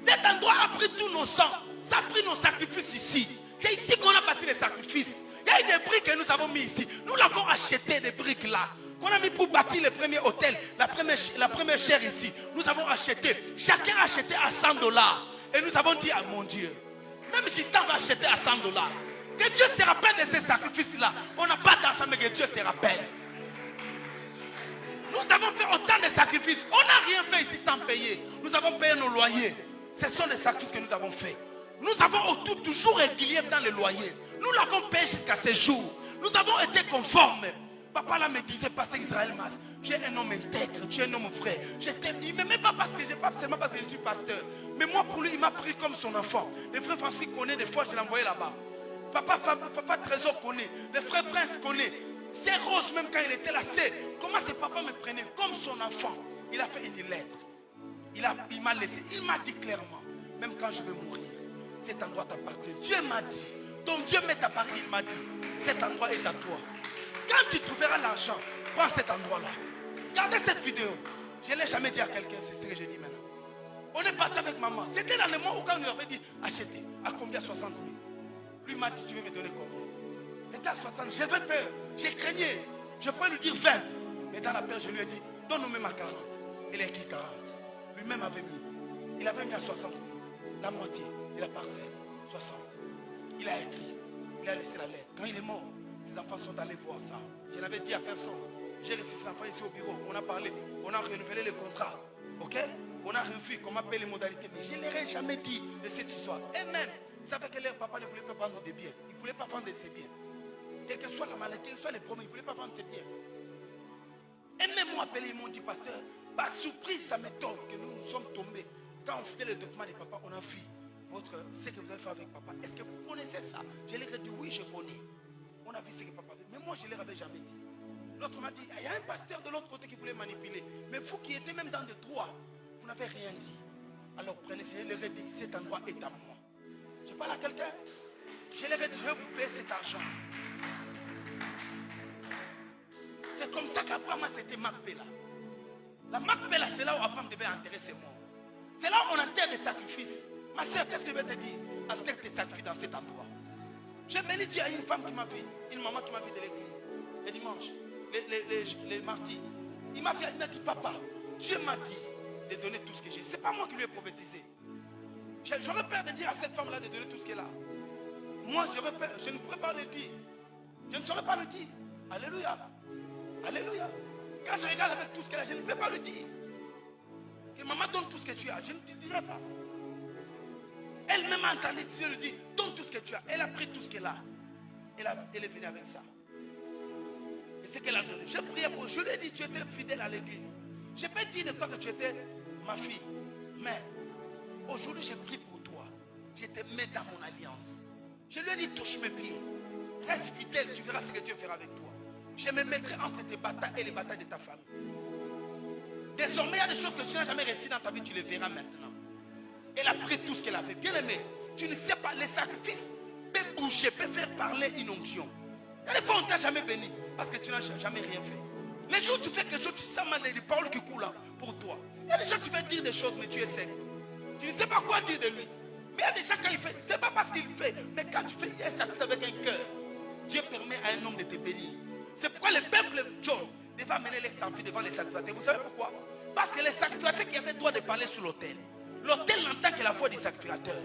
Cet endroit a pris tous nos sangs. Ça a pris nos sacrifices ici. C'est ici qu'on a bâti les sacrifices. Il y a eu des briques que nous avons mis ici. Nous l'avons acheté, des briques là. Qu'on a mis pour bâtir le premier hôtel. La première chaire ici. Nous avons acheté. Chacun a acheté à $100. Et nous avons dit à mon Dieu. Même Justin va acheter à $100. Que Dieu se rappelle de ces sacrifices-là. On n'a pas d'argent, mais que Dieu se rappelle. Nous avons fait autant de sacrifices. On n'a rien fait ici sans payer. Nous avons payé nos loyers. Ce sont les sacrifices que nous avons faits. Nous avons toujours régulier dans les loyers. Nous l'avons payé jusqu'à ce jour. Nous avons été conformes. Papa là me disait, Pasteur Israël Mas, tu es un homme intègre, tu es un homme vrai. Il ne m'aimait pas parce que pas seulement parce que je suis pasteur. Mais moi pour lui, il m'a pris comme son enfant. Le frère Francis connaît, des fois je l'ai envoyé là-bas. Papa Trésor connaît, le frère Prince connaît. C'est Rose même quand il était là, c'est comment ce papa me prenait comme son enfant. Il a fait une lettre. Il m'a laissé, il m'a dit clairement, même quand je vais mourir, cet endroit t'appartient. Dieu m'a dit, ton Dieu m'est apparu, il m'a dit, cet endroit est à toi. Quand tu trouveras l'argent, prends cet endroit-là. Regardez cette vidéo. Je ne l'ai jamais dit à quelqu'un, c'est ce que je dis maintenant. On est parti avec maman. C'était dans le mois où quand on lui avait dit, achetez. À combien? 60 000. Lui m'a dit, tu veux me donner combien? Il était à 60 000. J'avais peur. J'ai craigné. Je pouvais lui dire 20. Mais dans la peur, je lui ai dit, donne-nous même à 40. Il a écrit 40. Lui-même avait mis. Il avait mis à 60 000. La moitié de la parcelle. 60. Il a écrit. Il a laissé la lettre. Quand il est mort, ses enfants sont allés voir ça. Je n'avais dit à personne. J'ai reçu ses enfants ici au bureau. On a parlé. On a renouvelé le contrat. Ok? On a revu comment payer les modalités. Mais je ne leur ai jamais dit de cette histoire. Et même, ils savaient que leur papa ne voulait pas vendre des biens. Il ne voulait pas vendre ses biens. Quelle que soit la maladie, quels que soient les problèmes, il ne voulait pas vendre ses biens. Et même moi, appelé, ils m'ont dit, pasteur, par surprise, ça m'étonne que nous sommes tombés. Quand on faisait le document des papas, on a vu ce que vous avez fait avec papa. Est-ce que vous connaissez ça? Je leur ai dit, oui, je connais. On a vu ce que papa avait. Mais moi, je ne leur avais jamais dit. L'autre m'a dit, il y a un pasteur de l'autre côté qui voulait manipuler. Mais vous qui étiez même dans le droit, vous n'avez rien dit. Alors prenez, je leur ai dit, cet endroit est à moi. Je parle à quelqu'un. Je leur ai dit, je vais vous payer cet argent. c'est comme ça qu'Abraham c'était Macpéla. La Macpéla, c'est là où Abraham devait enterrer ses morts. C'est là où on enterre des sacrifices. Ma soeur, qu'est-ce que je vais te dire? Enterre tes sacrifices dans cet endroit. J'ai béni Dieu à une femme qui m'a vu, une maman qui m'a vu de l'église, les dimanches, les mardis. Il m'a dit, papa, Dieu m'a dit de donner tout ce que j'ai. Ce n'est pas moi qui lui ai prophétisé. J'aurais peur de dire à cette femme-là de donner tout ce qu'elle a. Moi, j'aurais peur, je ne pourrais pas le dire. Je ne saurais pas le dire. Alléluia. Alléluia. Quand je regarde avec tout ce qu'elle a, je ne peux pas le dire. Que maman donne tout ce que tu as, je ne te dirai pas. Elle-même a entendu Dieu lui dit, donne tout ce que tu as. Elle a pris tout ce qu'elle a. Elle est venue avec ça. Et ce qu'elle a donné. J'ai prié pour, je lui ai dit, tu étais fidèle à l'église. Je peux dire de toi que tu étais ma fille. Mais aujourd'hui, j'ai prié pour toi. Je te mets dans mon alliance. Je lui ai dit, touche mes pieds. Reste fidèle, tu verras ce que Dieu fera avec toi. Je me mettrai entre tes batailles et les batailles de ta famille. Désormais, il y a des choses que tu n'as jamais réussi dans ta vie, tu les verras maintenant. Elle a pris tout ce qu'elle avait. Bien aimé, tu ne sais pas, les sacrifices peuvent bouger, peuvent faire parler une onction. Il y a des fois où on ne t'a jamais béni parce que tu n'as jamais rien fait. Les jours où tu fais quelque chose, tu sens mal les paroles qui coulent pour toi. Il y a des gens qui veulent dire des choses, mais tu es sec. Tu ne sais pas quoi dire de lui. Mais il y a des gens quand il fait, ce n'est pas parce qu'il fait, mais quand tu fais un sacrifice avec un cœur, Dieu permet à un homme de te bénir. C'est pourquoi le peuple John devait amener les sacrifices devant les sacrificateurs. Vous savez pourquoi? Parce que les sacrificateurs qui avaient le droit de parler sur l'autel. L'autel n'entend que la voix du sacrificateur.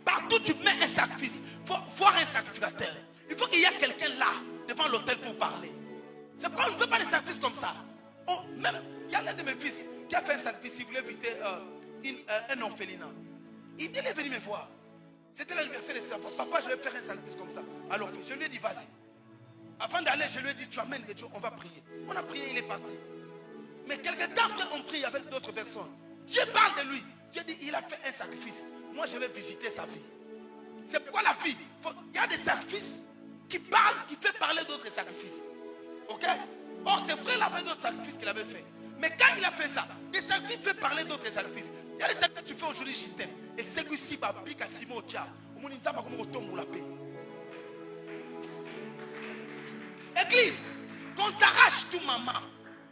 Partout tu mets un sacrifice, il faut voir un sacrificateur. Il faut qu'il y ait quelqu'un là, devant l'autel pour parler. C'est pourquoi on ne fait pas des sacrifices comme ça. Oh, même, il y a l'un de mes fils qui a fait un sacrifice, il voulait visiter un orphelinat. Il est venu me voir. C'était l'anniversaire de ses enfants. Papa, je vais faire un sacrifice comme ça. Alors, je lui ai dit, vas-y. Avant d'aller, je lui ai dit, tu amènes des choses, on va prier. On a prié, il est parti. Mais quelques temps après, on prie avec d'autres personnes. Dieu parle de lui. Dieu dit, il a fait un sacrifice. Moi, je vais visiter sa vie. C'est pourquoi la vie, il y a des sacrifices qui parlent, qui fait parler d'autres sacrifices. Ok? Or, c'est vrai, il avait d'autres sacrifices qu'il avait fait. Mais quand il a fait ça, les sacrifices fait parler d'autres sacrifices. Il y a des sacrifices que tu fais aujourd'hui, Justin. Et c'est que si, bah, pique à Simon, tiens. Église, qu'on t'arrache tout, maman.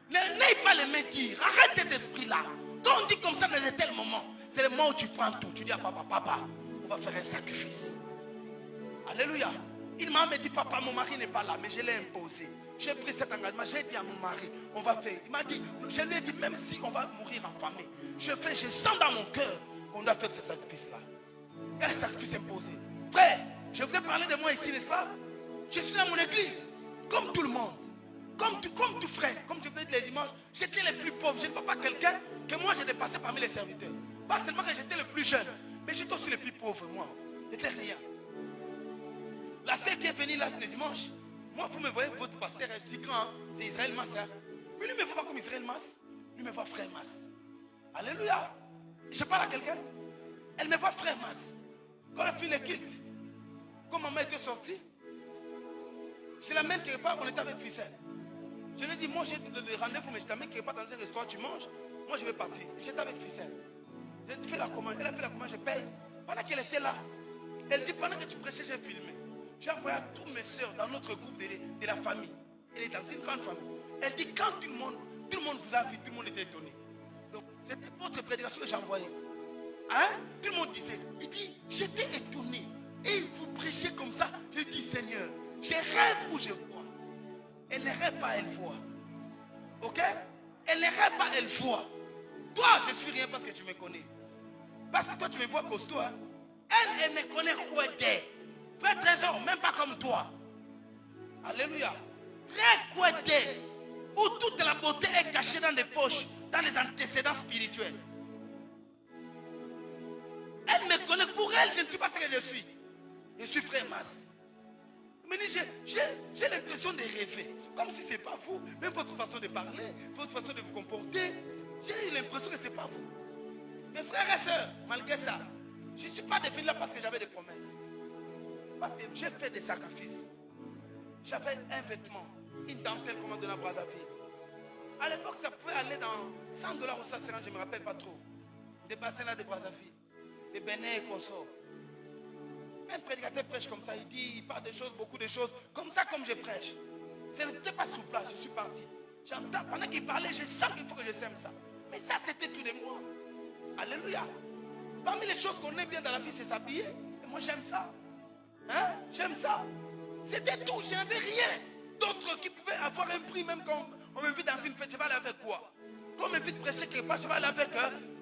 N'aie pas les mains dire. Arrête cet esprit-là. Quand on dit comme ça dans un tel moment, c'est le moment où tu prends tout. Tu dis à papa, papa, on va faire un sacrifice. Alléluia. Il m'a dit, papa, mon mari n'est pas là, mais je l'ai imposé. J'ai pris cet engagement, j'ai dit à mon mari, on va faire. Il m'a dit, je lui ai dit, même si on va mourir en famille, je sens dans mon cœur qu'on doit faire ce sacrifice-là. Il y a le sacrifice imposé. Frère, je vous ai parlé de moi ici, n'est-ce pas? Je suis dans mon église, comme tout le monde. Comme tout frère, comme je vous ai dit les dimanches, j'étais le plus pauvre. Je ne vois pas quelqu'un que moi j'ai dépassé parmi les serviteurs. Pas seulement que j'étais le plus jeune, mais j'étais aussi le plus pauvre, moi. J'étais rien. La sœur qui est venue là le dimanche, moi vous me voyez, votre pasteur, je dis quand c'est Israël Mas. Hein? Mais lui ne me voit pas comme Israël Mas, lui me voit frère Mas. Alléluia. Je parle à quelqu'un, elle me voit frère Mas. Quand la fille le quitte, quand maman était sortie, je l'amène quelque part, on était avec Ficelle. Je lui ai dit, moi j'ai le rendez-vous, mais je t'amène quelque part dans un restaurant, tu manges. Moi je vais partir. J'étais avec Ficelle. J'ai fait la commande, elle a fait la commande, je paye. Pendant qu'elle était là, elle dit, pendant que tu prêchais, j'ai filmé. J'ai envoyé à toutes mes soeurs dans notre groupe de la famille. Elle est dans une grande famille. Elle dit, quand tout le monde vous a vu, tout le monde était étonné. Donc c'était votre prédication que j'ai envoyée. Hein? Tout le monde disait, il dit, j'étais étonné. Et vous prêchez comme ça. Je dis, Seigneur, je rêve ou je vois. Elle ne rêve pas, elle voit. Ok? Elle ne rêve pas, elle voit. Toi, je suis rien parce que tu me connais. Parce que toi, tu me vois costaud. Hein? Elle me connaît quoi d'elle. Frère trésor, même pas comme toi. Alléluia. Très quoi d'elle. Où toute la beauté est cachée dans des poches, dans les antécédents spirituels. Elle me connaît. Pour elle, je ne suis pas ce que je suis. Je suis frère Mas. Mais j'ai l'impression de rêver. Comme si ce n'est pas vous. Même votre façon de parler, votre façon de vous comporter. J'ai l'impression que ce n'est pas vous. Mes frères et sœurs, malgré ça, je ne suis pas devenu là parce que j'avais des promesses. Parce que j'ai fait des sacrifices. J'avais un vêtement, une dentelle qu'on m'a donné à Brazzaville. À l'époque, ça pouvait aller dans 100 $ ou 150, je ne me rappelle pas trop. Des bassins là de Brazzaville. Des Bénin et consorts. Un prédicateur prêche comme ça, il dit, il parle des choses, beaucoup de choses, comme ça, comme je prêche. Ce n'était pas sous place, je suis parti. J'entends, pendant qu'il parlait, je sens qu'il faut que je sème ça. Mais ça, c'était tout de moi. Alléluia. Parmi les choses qu'on aime bien dans la vie, c'est s'habiller. Et moi, j'aime ça. Hein? J'aime ça. C'était tout, je n'avais rien d'autre qui pouvait avoir un prix, même quand on m'invite dans une fête, je vais aller avec quoi? Quand on m'invite prêcher quelque part, je vais aller avec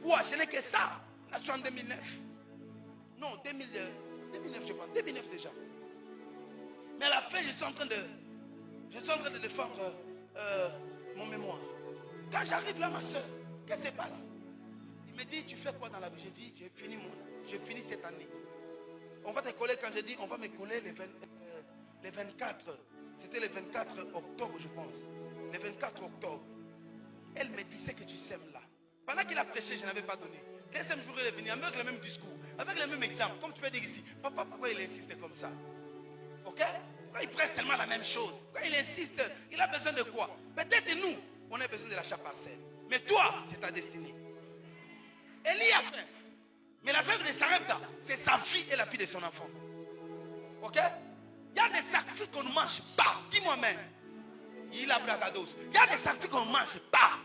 quoi? Je n'ai que ça. Là, je suis en 2009. Non, 2009, je pense. 2009 déjà. Mais à la fin, je suis en train de défendre mon mémoire. Quand j'arrive là, ma soeur, qu'est-ce qui se passe? Il me dit, tu fais quoi dans la vie? J'ai dit, j'ai fini cette année. On va te coller, quand j'ai dit, on va me coller les 24. C'était le 24 octobre, je pense. Le 24 octobre. Elle me dit, c'est que tu sèmes là. Pendant qu'il a prêché, je n'avais pas donné. Deuxième jour, il est venu avec le même discours, avec le même exemple. Comme tu peux dire ici, papa, pourquoi il insiste comme ça? Ok? Pourquoi il prêche seulement la même chose? Pourquoi il insiste? Il a besoin de quoi? Peut-être nous, on a besoin de l'achat parcelle. Mais toi, c'est ta destinée. Élie a faim. Mais la veuve de Sarepta, c'est sa fille et la fille de son enfant. Ok? Il y a des sacrifices qu'on ne mange pas. Dis-moi même. Il a bragados. Il y a des sacrifices qu'on ne mange pas.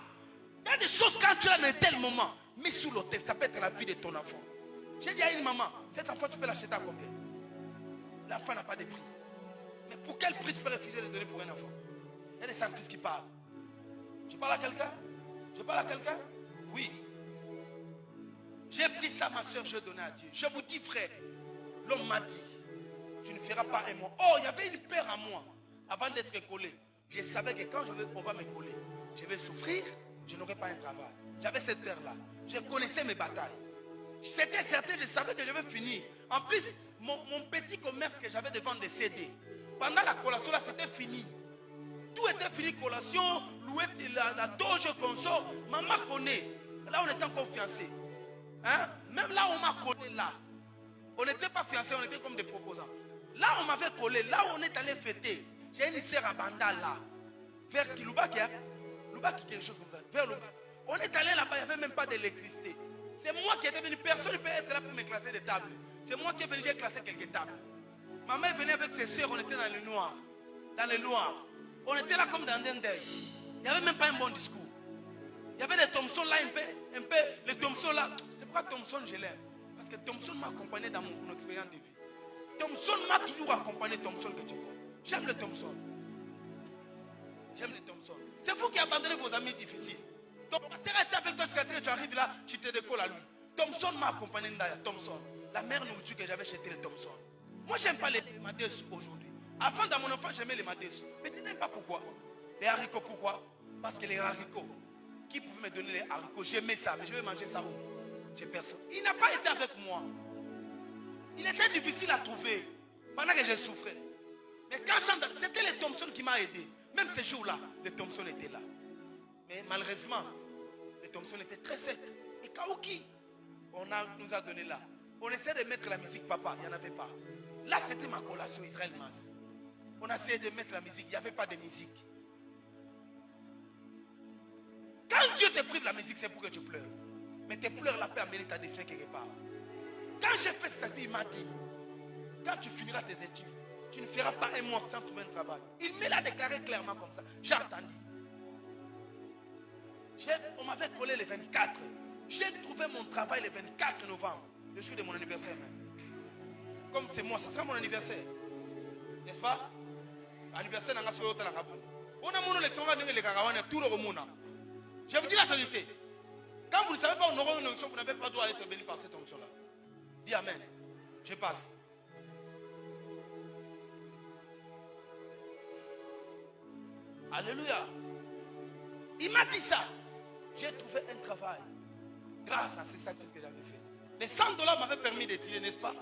Il y a des choses quand tu as un tel moment, mais sous l'autel, ça peut être la vie de ton enfant. J'ai dit à une maman, cet enfant, tu peux l'acheter à combien? L'enfant n'a pas de prix. Mais pour quel prix tu peux refuser de donner pour un enfant? Il y a des sacrifices qui parlent. Je parle à quelqu'un? Je parle à quelqu'un? Oui. J'ai pris ça, ma soeur, je l'ai donné à Dieu. Je vous dis, frère, l'homme m'a dit, tu ne feras pas un mois. Oh, il y avait une peur à moi. Avant d'être collé, je savais que quand on va me coller, je vais souffrir, je n'aurai pas un travail. J'avais cette peur-là. Je connaissais mes batailles. C'était certain, je savais que je vais finir. En plus, mon petit commerce que j'avais de vendre des CD, pendant la collation, là, c'était fini. Tout était fini, collation, louette, la doge, consort. Maman connaît. Là, on était encore fiancés. Hein? Même là, on m'a collé là. On n'était pas fiancés, on était comme des proposants. Là, on m'avait collé. Là, où on est allé fêter. J'ai une sœur à Banda là. Vers Kilubaki, hein? Lubaki, quelque chose comme ça. Vers Lubaki. On est allé là-bas, il n'y avait même pas d'électricité. C'est moi qui étais venu. Personne ne peut être là pour me classer des tables. C'est moi qui est venu, j'ai classé quelques tables. Maman est venue avec ses soeurs, on était dans le noir. Dans le noir. On était là comme dans un deuil. Il n'y avait même pas un bon discours. Il y avait des Thompson là, un peu, les Thompson là. C'est pourquoi Thompson je l'aime. Parce que Thompson m'a accompagné dans mon expérience de vie. Thompson m'a toujours accompagné, Thompson que tu vois. J'aime le Thompson. J'aime les Thompson. C'est vous qui abandonnez vos amis difficiles. Ton pasteur était avec toi jusqu'à ce que tu arrives là, tu te décolles à lui. Thompson m'a accompagné d'ailleurs, Thompson. La meilleure nourriture que j'avais chez les Thompson. Moi, j'aime pas les madès aujourd'hui. Avant, dans mon enfance, j'aimais les madès. Mais tu n'aimes pas pourquoi? Les haricots, pourquoi? Parce que les haricots, qui pouvait me donner les haricots? J'aimais ça, mais je vais manger ça où? J'ai personne. Il n'a pas été avec moi. Il était difficile à trouver pendant que je souffrais. Mais quand j'entends, c'était les Thompson qui m'ont aidé. Même ces jours-là, les Thompson étaient là. Mais malheureusement, les Thompson étaient très secs. Et Kaouki, nous a donné là. On essaie de mettre la musique, papa, il n'y en avait pas. Là, c'était ma collation Israël Mas. On a essayé de mettre la musique, il n'y avait pas de musique. Quand Dieu te prive la musique, c'est pour que tu pleures. Mais tes pleurs là peut amener ta destinée quelque part. Quand j'ai fait ça, il m'a dit, quand tu finiras tes études, tu ne feras pas un mois sans trouver un travail. Il me l'a déclaré clairement comme ça. J'ai attendu. On m'avait collé le 24. J'ai trouvé mon travail le 24 novembre, le jour de mon anniversaire même. Comme c'est moi, ça sera mon anniversaire. N'est-ce pas? Anniversaire n'a pas soyo la rabou. On a mon élection, on va donner les karawane tout le monde. Je vous dis la vérité. Quand vous ne savez pas, on aura une onction, vous n'avez pas le droit d'être béni par cette onction-là. Dis Amen. Je passe. Alléluia. Il m'a dit ça. J'ai trouvé un travail grâce à ces sacrifices que j'avais fait. Les 100 $ m'avaient permis de tirer, n'est-ce pas?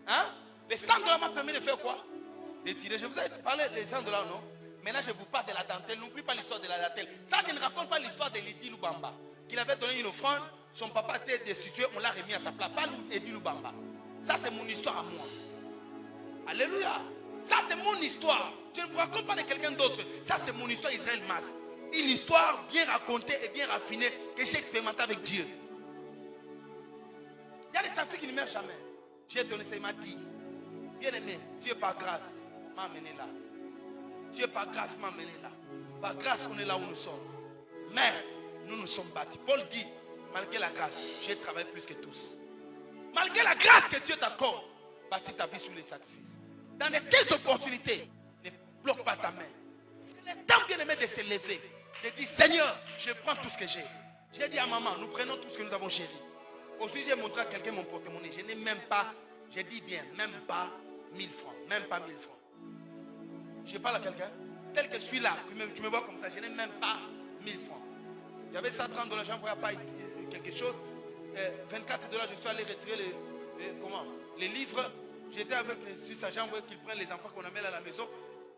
Hein? Les 100 $ m'ont permis de faire quoi? De tirer. Je vous ai parlé des 100 $, non? Maintenant, je vous parle de la dentelle. N'oublie pas l'histoire de la dentelle. Ça, je ne raconte pas l'histoire de Lydie Lubamba. Qu'il avait donné une offrande. Son papa était destitué. On l'a remis à sa place. Pas Lydie Lubamba. Ça, c'est mon histoire à moi. Alléluia. Ça, c'est mon histoire. Je ne vous raconte pas de quelqu'un d'autre. Ça, c'est mon histoire Israël Mas. Une histoire bien racontée et bien raffinée que j'ai expérimentée avec Dieu. Il y a des sacrifices qui ne meurent jamais. J'ai donné ça, il m'a dit. Bien-aimé, Dieu par grâce m'a amené là. Dieu par grâce m'a amené là. Par grâce, on est là où nous sommes. Mais nous nous sommes bâtis. Paul dit, malgré la grâce, j'ai travaillé plus que tous. Malgré la grâce que Dieu t'accorde, bâtis ta vie sur les sacrifices. Dans de telles opportunités, ne bloque pas ta main. C'est le temps, bien-aimé, de se lever. De dire, Seigneur, je prends tout ce que j'ai. J'ai dit à maman, nous prenons tout ce que nous avons chéri. Aujourd'hui, j'ai montré à quelqu'un mon porte-monnaie. Je n'ai même pas, je dis bien, même pas 1000 francs. Même pas 1000 francs. Je parle à quelqu'un, tel que je suis là, tu me vois comme ça, je n'ai même pas 1000 francs. J'avais 130 $, j'envoyais pas quelque chose. 24 $, je suis allé retirer les livres. J'étais avec les Suisses, j'ai envoyé qu'ils prennent les enfants qu'on amène à la maison.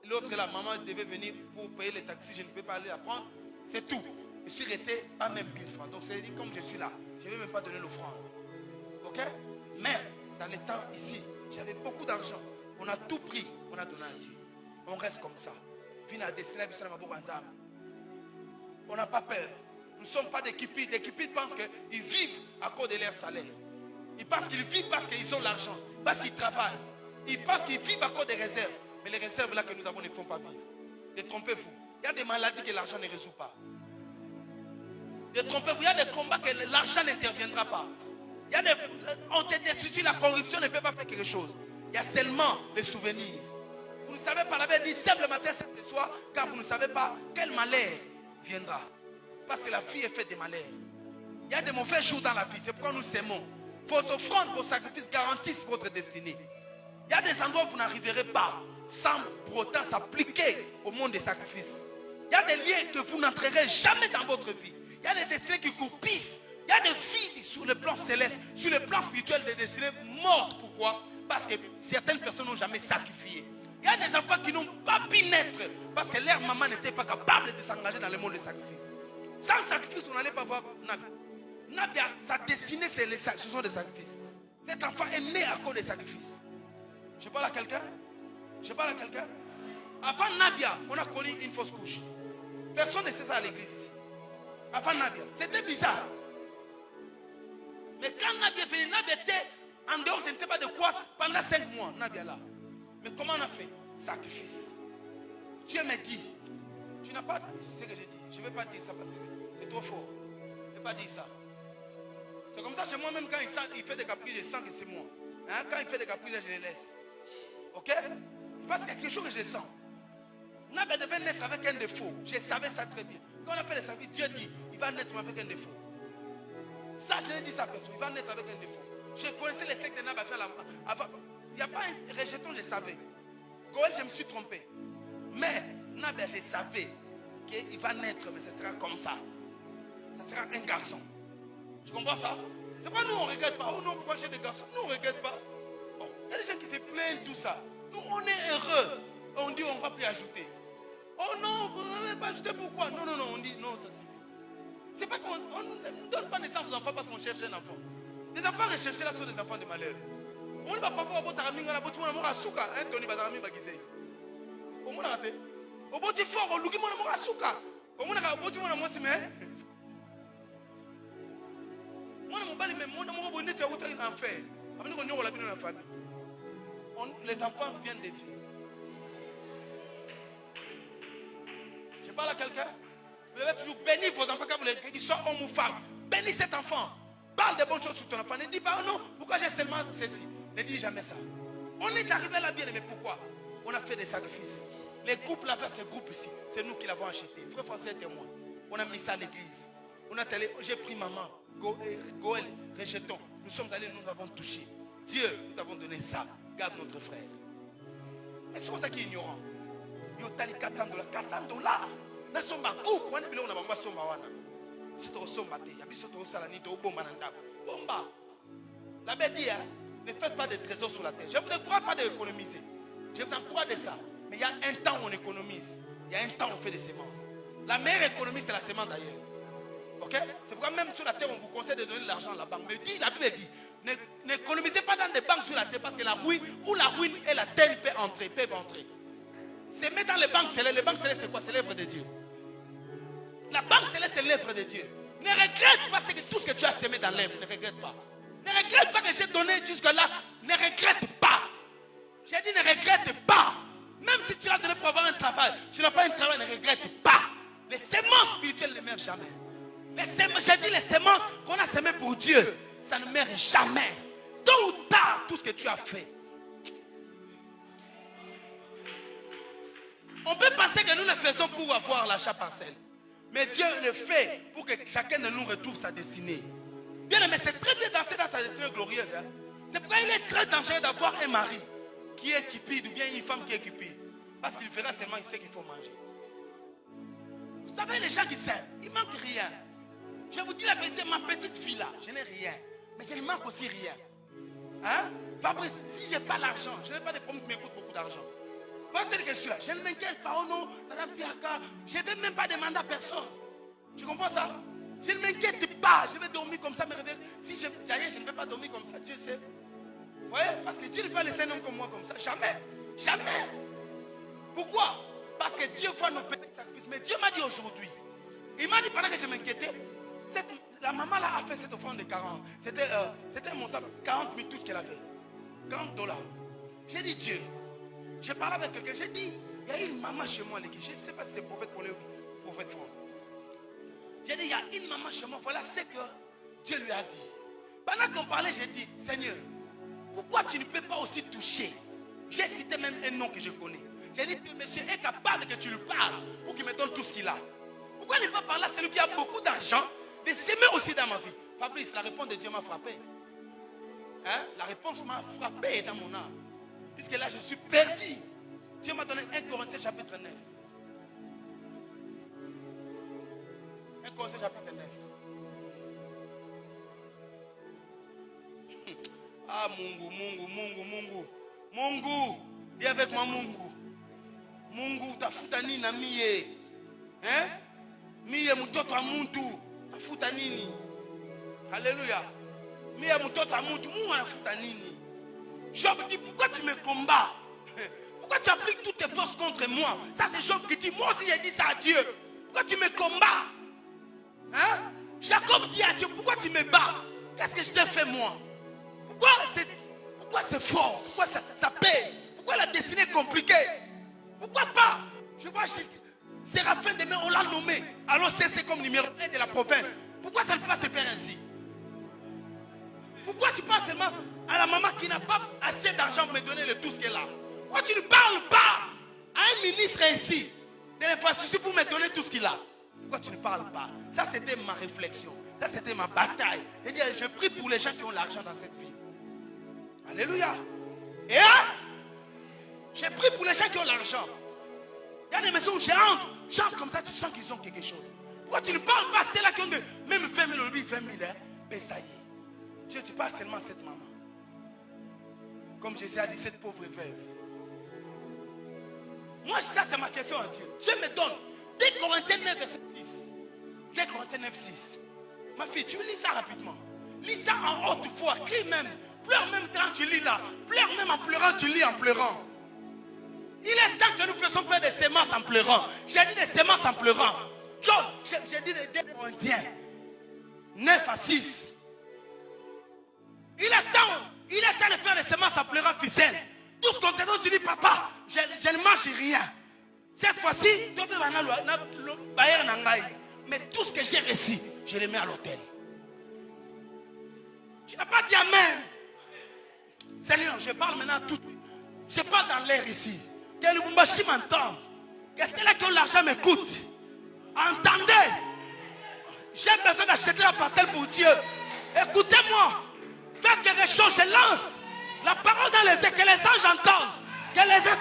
L'autre, la maman devait venir pour payer les taxis, je ne peux pas aller la prendre. C'est tout. Je suis resté pas même 1000 francs. Donc c'est dit, comme je suis là, je ne vais même pas donner l'offrande. Ok? Mais dans les temps ici, j'avais beaucoup d'argent. On a tout pris, on a donné à Dieu. On reste comme ça. On n'a pas peur. Nous ne sommes pas des kipites. Des kipites pensent qu'ils vivent à cause de leur salaire. Ils pensent qu'ils vivent parce qu'ils ont l'argent, parce qu'ils travaillent. Ils pensent qu'ils vivent à cause des réserves. Mais les réserves là que nous avons ne font pas vivre. Détrompez-vous. Il y a des maladies que l'argent ne résout pas. Détrompez-vous. Il y a des combats que l'argent n'interviendra pas. Il y a des... On te destitue, la corruption ne peut pas faire quelque chose. Il y a seulement les souvenirs. Vous ne savez pas, la Bible dit, sève le matin, sève le soir, car vous ne savez pas quel malheur viendra. Parce que la vie est faite de malheurs. Il y a des mauvais jours dans la vie, c'est pourquoi nous s'aimons. Vos offrandes, vos sacrifices garantissent votre destinée. Il y a des endroits où vous n'arriverez pas sans pour autant s'appliquer au monde des sacrifices. Il y a des liens que vous n'entrerez jamais dans votre vie. Il y a des destinées qui coupissent. Il y a des vies sur le plan céleste, sur le plan spirituel, des destinées mortes. Pourquoi? Parce que certaines personnes n'ont jamais sacrifié. Il y a des enfants qui n'ont pas pu naître parce que leur maman n'était pas capable de s'engager dans le monde des sacrifices. Sans sacrifice, vous n'allez pas voir Nabia. Nabia, sa destinée, ce sont des sacrifices. Cet enfant est né à cause des sacrifices. Je parle à quelqu'un? Je parle à quelqu'un? Avant Nabia, on a connu une fausse couche. Personne ne sait ça à l'église ici. Avant Nabia, c'était bizarre. Mais quand Nabia est venu, Nabia était en dehors, je ne sais pas de quoi, pendant 5 mois, Nabia là. Mais comment on a fait? Sacrifice. Dieu me dit, tu n'as pas dit ce que j'ai dit. Je ne vais pas dire ça parce que c'est trop fort. Je ne vais pas dire ça. C'est comme ça chez moi, même quand il fait des caprices, je sens que c'est moi. Hein? Quand il fait des caprices, je les laisse. Ok? Parce qu'il y a quelque chose que je sens. Nabia devait naître avec un défaut. Je savais ça très bien. Quand on a fait les sacrifices, Dieu dit, il va naître avec un défaut. Ça, je l'ai dit à personne. Il va naître avec un défaut. Je connaissais les sectes de Nabia avant. Il n'y a pas un rejeton, je savais. Goël, je me suis trompé. Mais Nabia, je savais qu'il va naître, mais ce sera comme ça. Ce sera un garçon. Tu comprends ça? C'est pas nous, on ne regrette pas. Oh non, pourquoi j'ai des garçons? Nous, on ne regrette pas. Bon, il y a des gens qui se plaignent, tout ça. Nous, on est heureux. On dit, on ne va plus ajouter. Oh non, vous ne va pas ajouter pourquoi? Non, non, non, on dit, non, ça suffit. C'est pas qu'on ne donne pas naissance aux enfants parce qu'on cherche un enfant. Les enfants recherchés là sont des enfants de malheur. On ne va pas voir votre ami, on a beau dire, on a souka, hein, Tony Bazarami Bagizé. On m'a raté. Au bout du fort, on loue mon amour à souka. On m'a beau dire, mon amour, c'est mais. Moi, mon bali, mais mon amour, on est à outre en fait. On a la vie dans la famille. Les enfants viennent de Dieu. Je parle à quelqu'un. Vous devez toujours bénir vos enfants quand vous les qu'ils soient homme ou femme. Bénis cet enfant. Parle de bonnes choses sur ton enfant. Ne dis pas, oh non, pourquoi j'ai seulement ceci. Ne dis jamais ça. On est arrivé là bien, mais pourquoi? On a fait des sacrifices. Les groupes là, ce groupe ici, c'est nous qui l'avons acheté. Frère Français témoin. On a mis ça à l'église. J'ai pris maman, Goël, rejetons. Nous sommes allés, nous avons touché. Dieu, nous t'avons donné ça. Garde notre frère. Mais c'est ça qui est ignorant. Il y a 400 $. 400 $. Nous sommes à coupe. On a dit, on a bomba somba wana. C'est au somba. Il y a bis au salani, au bomba nanda. Bomba. La Bible dit, ne faites pas de trésors sur la terre. Je ne vous encourage pas d'économiser. Je vous encourage de ça. Mais il y a un temps où on économise. Il y a un temps où on fait des semences. La meilleure économie, c'est la semence d'ailleurs. Ok? C'est pourquoi même sur la terre, on vous conseille de donner de l'argent à la banque. Mais la Bible dit, n'économisez pas dans des banques sur la terre parce que la ruine et la terre peuvent entrer. C'est mettre dans les banques célestes. Les banques célestes, c'est quoi? C'est l'œuvre de Dieu. La banque céleste, c'est l'œuvre de Dieu. Ne regrette pas tout ce que tu as semé dans l'œuvre. Ne regrette pas. Ne regrette pas que j'ai donné jusque-là. Ne regrette pas. J'ai dit ne regrette pas. Même si tu l'as donné pour avoir un travail, tu n'as pas un travail, ne regrette pas. Les semences spirituelles ne meurent jamais. J'ai dit les semences qu'on a semées pour Dieu, ça ne meurt jamais. Tôt ou tard, tout ce que tu as fait. On peut penser que nous le faisons pour avoir l'achat parcelle. Mais Dieu le fait pour que chacun de nous retrouve sa destinée. Bien aimé, c'est très bien danser dans sa destinée glorieuse. Hein? C'est pourquoi il est très dangereux d'avoir un mari qui est cupide ou bien une femme qui est cupide. Parce qu'il fera seulement ce qu'il faut manger. Vous savez, les gens qui s'aiment, il ne manque rien. Je vous dis la vérité, ma petite fille là, je n'ai rien. Mais je ne manque aussi rien. Hein? Fabrice, si je n'ai pas l'argent, je n'ai pas de problème qui me coûte beaucoup d'argent. Moi, tel que je suis là, je ne m'inquiète pas, oh non, Madame Piaka, je ne vais même pas demander à personne. Tu comprends ça? Je ne m'inquiète pas, je vais dormir comme ça, me réveiller. Si je ne vais pas dormir comme ça, Dieu sait. Vous voyez? Parce que Dieu ne peut pas laisser un homme comme moi comme ça. Jamais. Jamais. Pourquoi? Parce que Dieu voit nos petits sacrifices. Mais Dieu m'a dit aujourd'hui, il m'a dit pendant que je m'inquiétais, la maman là a fait cette offrande de 40. C'était un montant, 40 000 tout ce qu'elle avait. $40. J'ai dit Dieu. J'ai parlé avec quelqu'un, j'ai dit, il y a une maman chez moi, je ne sais pas si c'est prophète pour les prophètes francs. J'ai dit, il y a une maman chez moi, voilà ce que Dieu lui a dit. Pendant qu'on parlait, j'ai dit, Seigneur, pourquoi tu ne peux pas aussi toucher? J'ai cité même un nom que je connais. J'ai dit, ce monsieur est capable que tu lui parles pour qu'il me donne tout ce qu'il a. Pourquoi il ne peut pas parler à celui qui a beaucoup d'argent, mais s'aimer aussi dans ma vie? Fabrice, la réponse de Dieu m'a frappé. Hein? La réponse m'a frappé dans mon âme. Puisque là, je suis perdu. Dieu m'a donné 1 Corinthiens chapitre 9. 1 Corinthiens chapitre 9. Ah, Mungu. Dis avec moi, Mungu. Mungu, tafuta nini na mie? Hein? Mie mtoto wa muntu. Tafuta nini? Alléluia. Mie mtoto wa muntu. Mungu anafuta nini? Job dit, pourquoi tu me combats? Pourquoi tu appliques toutes tes forces contre moi? Ça c'est Job qui dit, moi aussi j'ai dit ça à Dieu. Pourquoi tu me combats? Hein? Jacob dit à Dieu, pourquoi tu me bats? Qu'est-ce que je t'ai fait moi? Pourquoi c'est fort? Pourquoi ça pèse? Pourquoi la destinée est compliquée? Pourquoi pas? Je vois juste Séraphin demain on l'a nommé. Alors c'est comme numéro 1 de la province. Pourquoi ça ne peut pas se faire ainsi? Pourquoi tu parles seulement à la maman qui n'a pas assez d'argent pour me donner le tout ce qu'elle a? Pourquoi tu ne parles pas à un ministre ici de l'infrastructure pour me donner tout ce qu'il a? Pourquoi tu ne parles pas? Ça c'était ma réflexion. Ça c'était ma bataille. Je prie pour les gens qui ont l'argent dans cette vie. Alléluia. Et j'ai pris pour les gens qui ont l'argent. Il y a des maisons où j'entre comme ça, tu sens qu'ils ont quelque chose. Pourquoi tu ne parles pas à ceux-là qui ont même 20 000 euros, 20 000, hein? Mais ça y est. Dieu, tu parles seulement à cette maman. Comme Jésus a dit, cette pauvre veuve. Moi, ça c'est ma question à Dieu. Dieu me donne 2 Corinthiens 9, verset 6. 2 Corinthiens 9, 6. Ma fille, tu lis ça rapidement. Lis ça en haute voix, crie même. Pleure même quand tu lis là. Pleure même en pleurant, tu lis en pleurant. Il est temps que nous faisons faire des semences en pleurant. J'ai dit des semences en pleurant. John, j'ai dit des 2 Corinthiens 9 à 6. Il est temps de faire des semences en pleurant, ficelle. Tout ce qu'on te donne, tu dis, papa, je ne mange rien. Cette fois-ci, mais tout ce que j'ai reçu, je le mets à l'autel. Tu n'as pas dit amen. Seigneur, je parle maintenant tout. Je parle dans l'air ici. Que le Bumbashi m'entende. Qu'est-ce que là que l'argent m'écoute? Entendez. J'ai besoin d'acheter la parcelle pour Dieu. Écoutez-moi. Faites quelque chose, je lance la parole dans les airs, que les anges entendent, que les esprits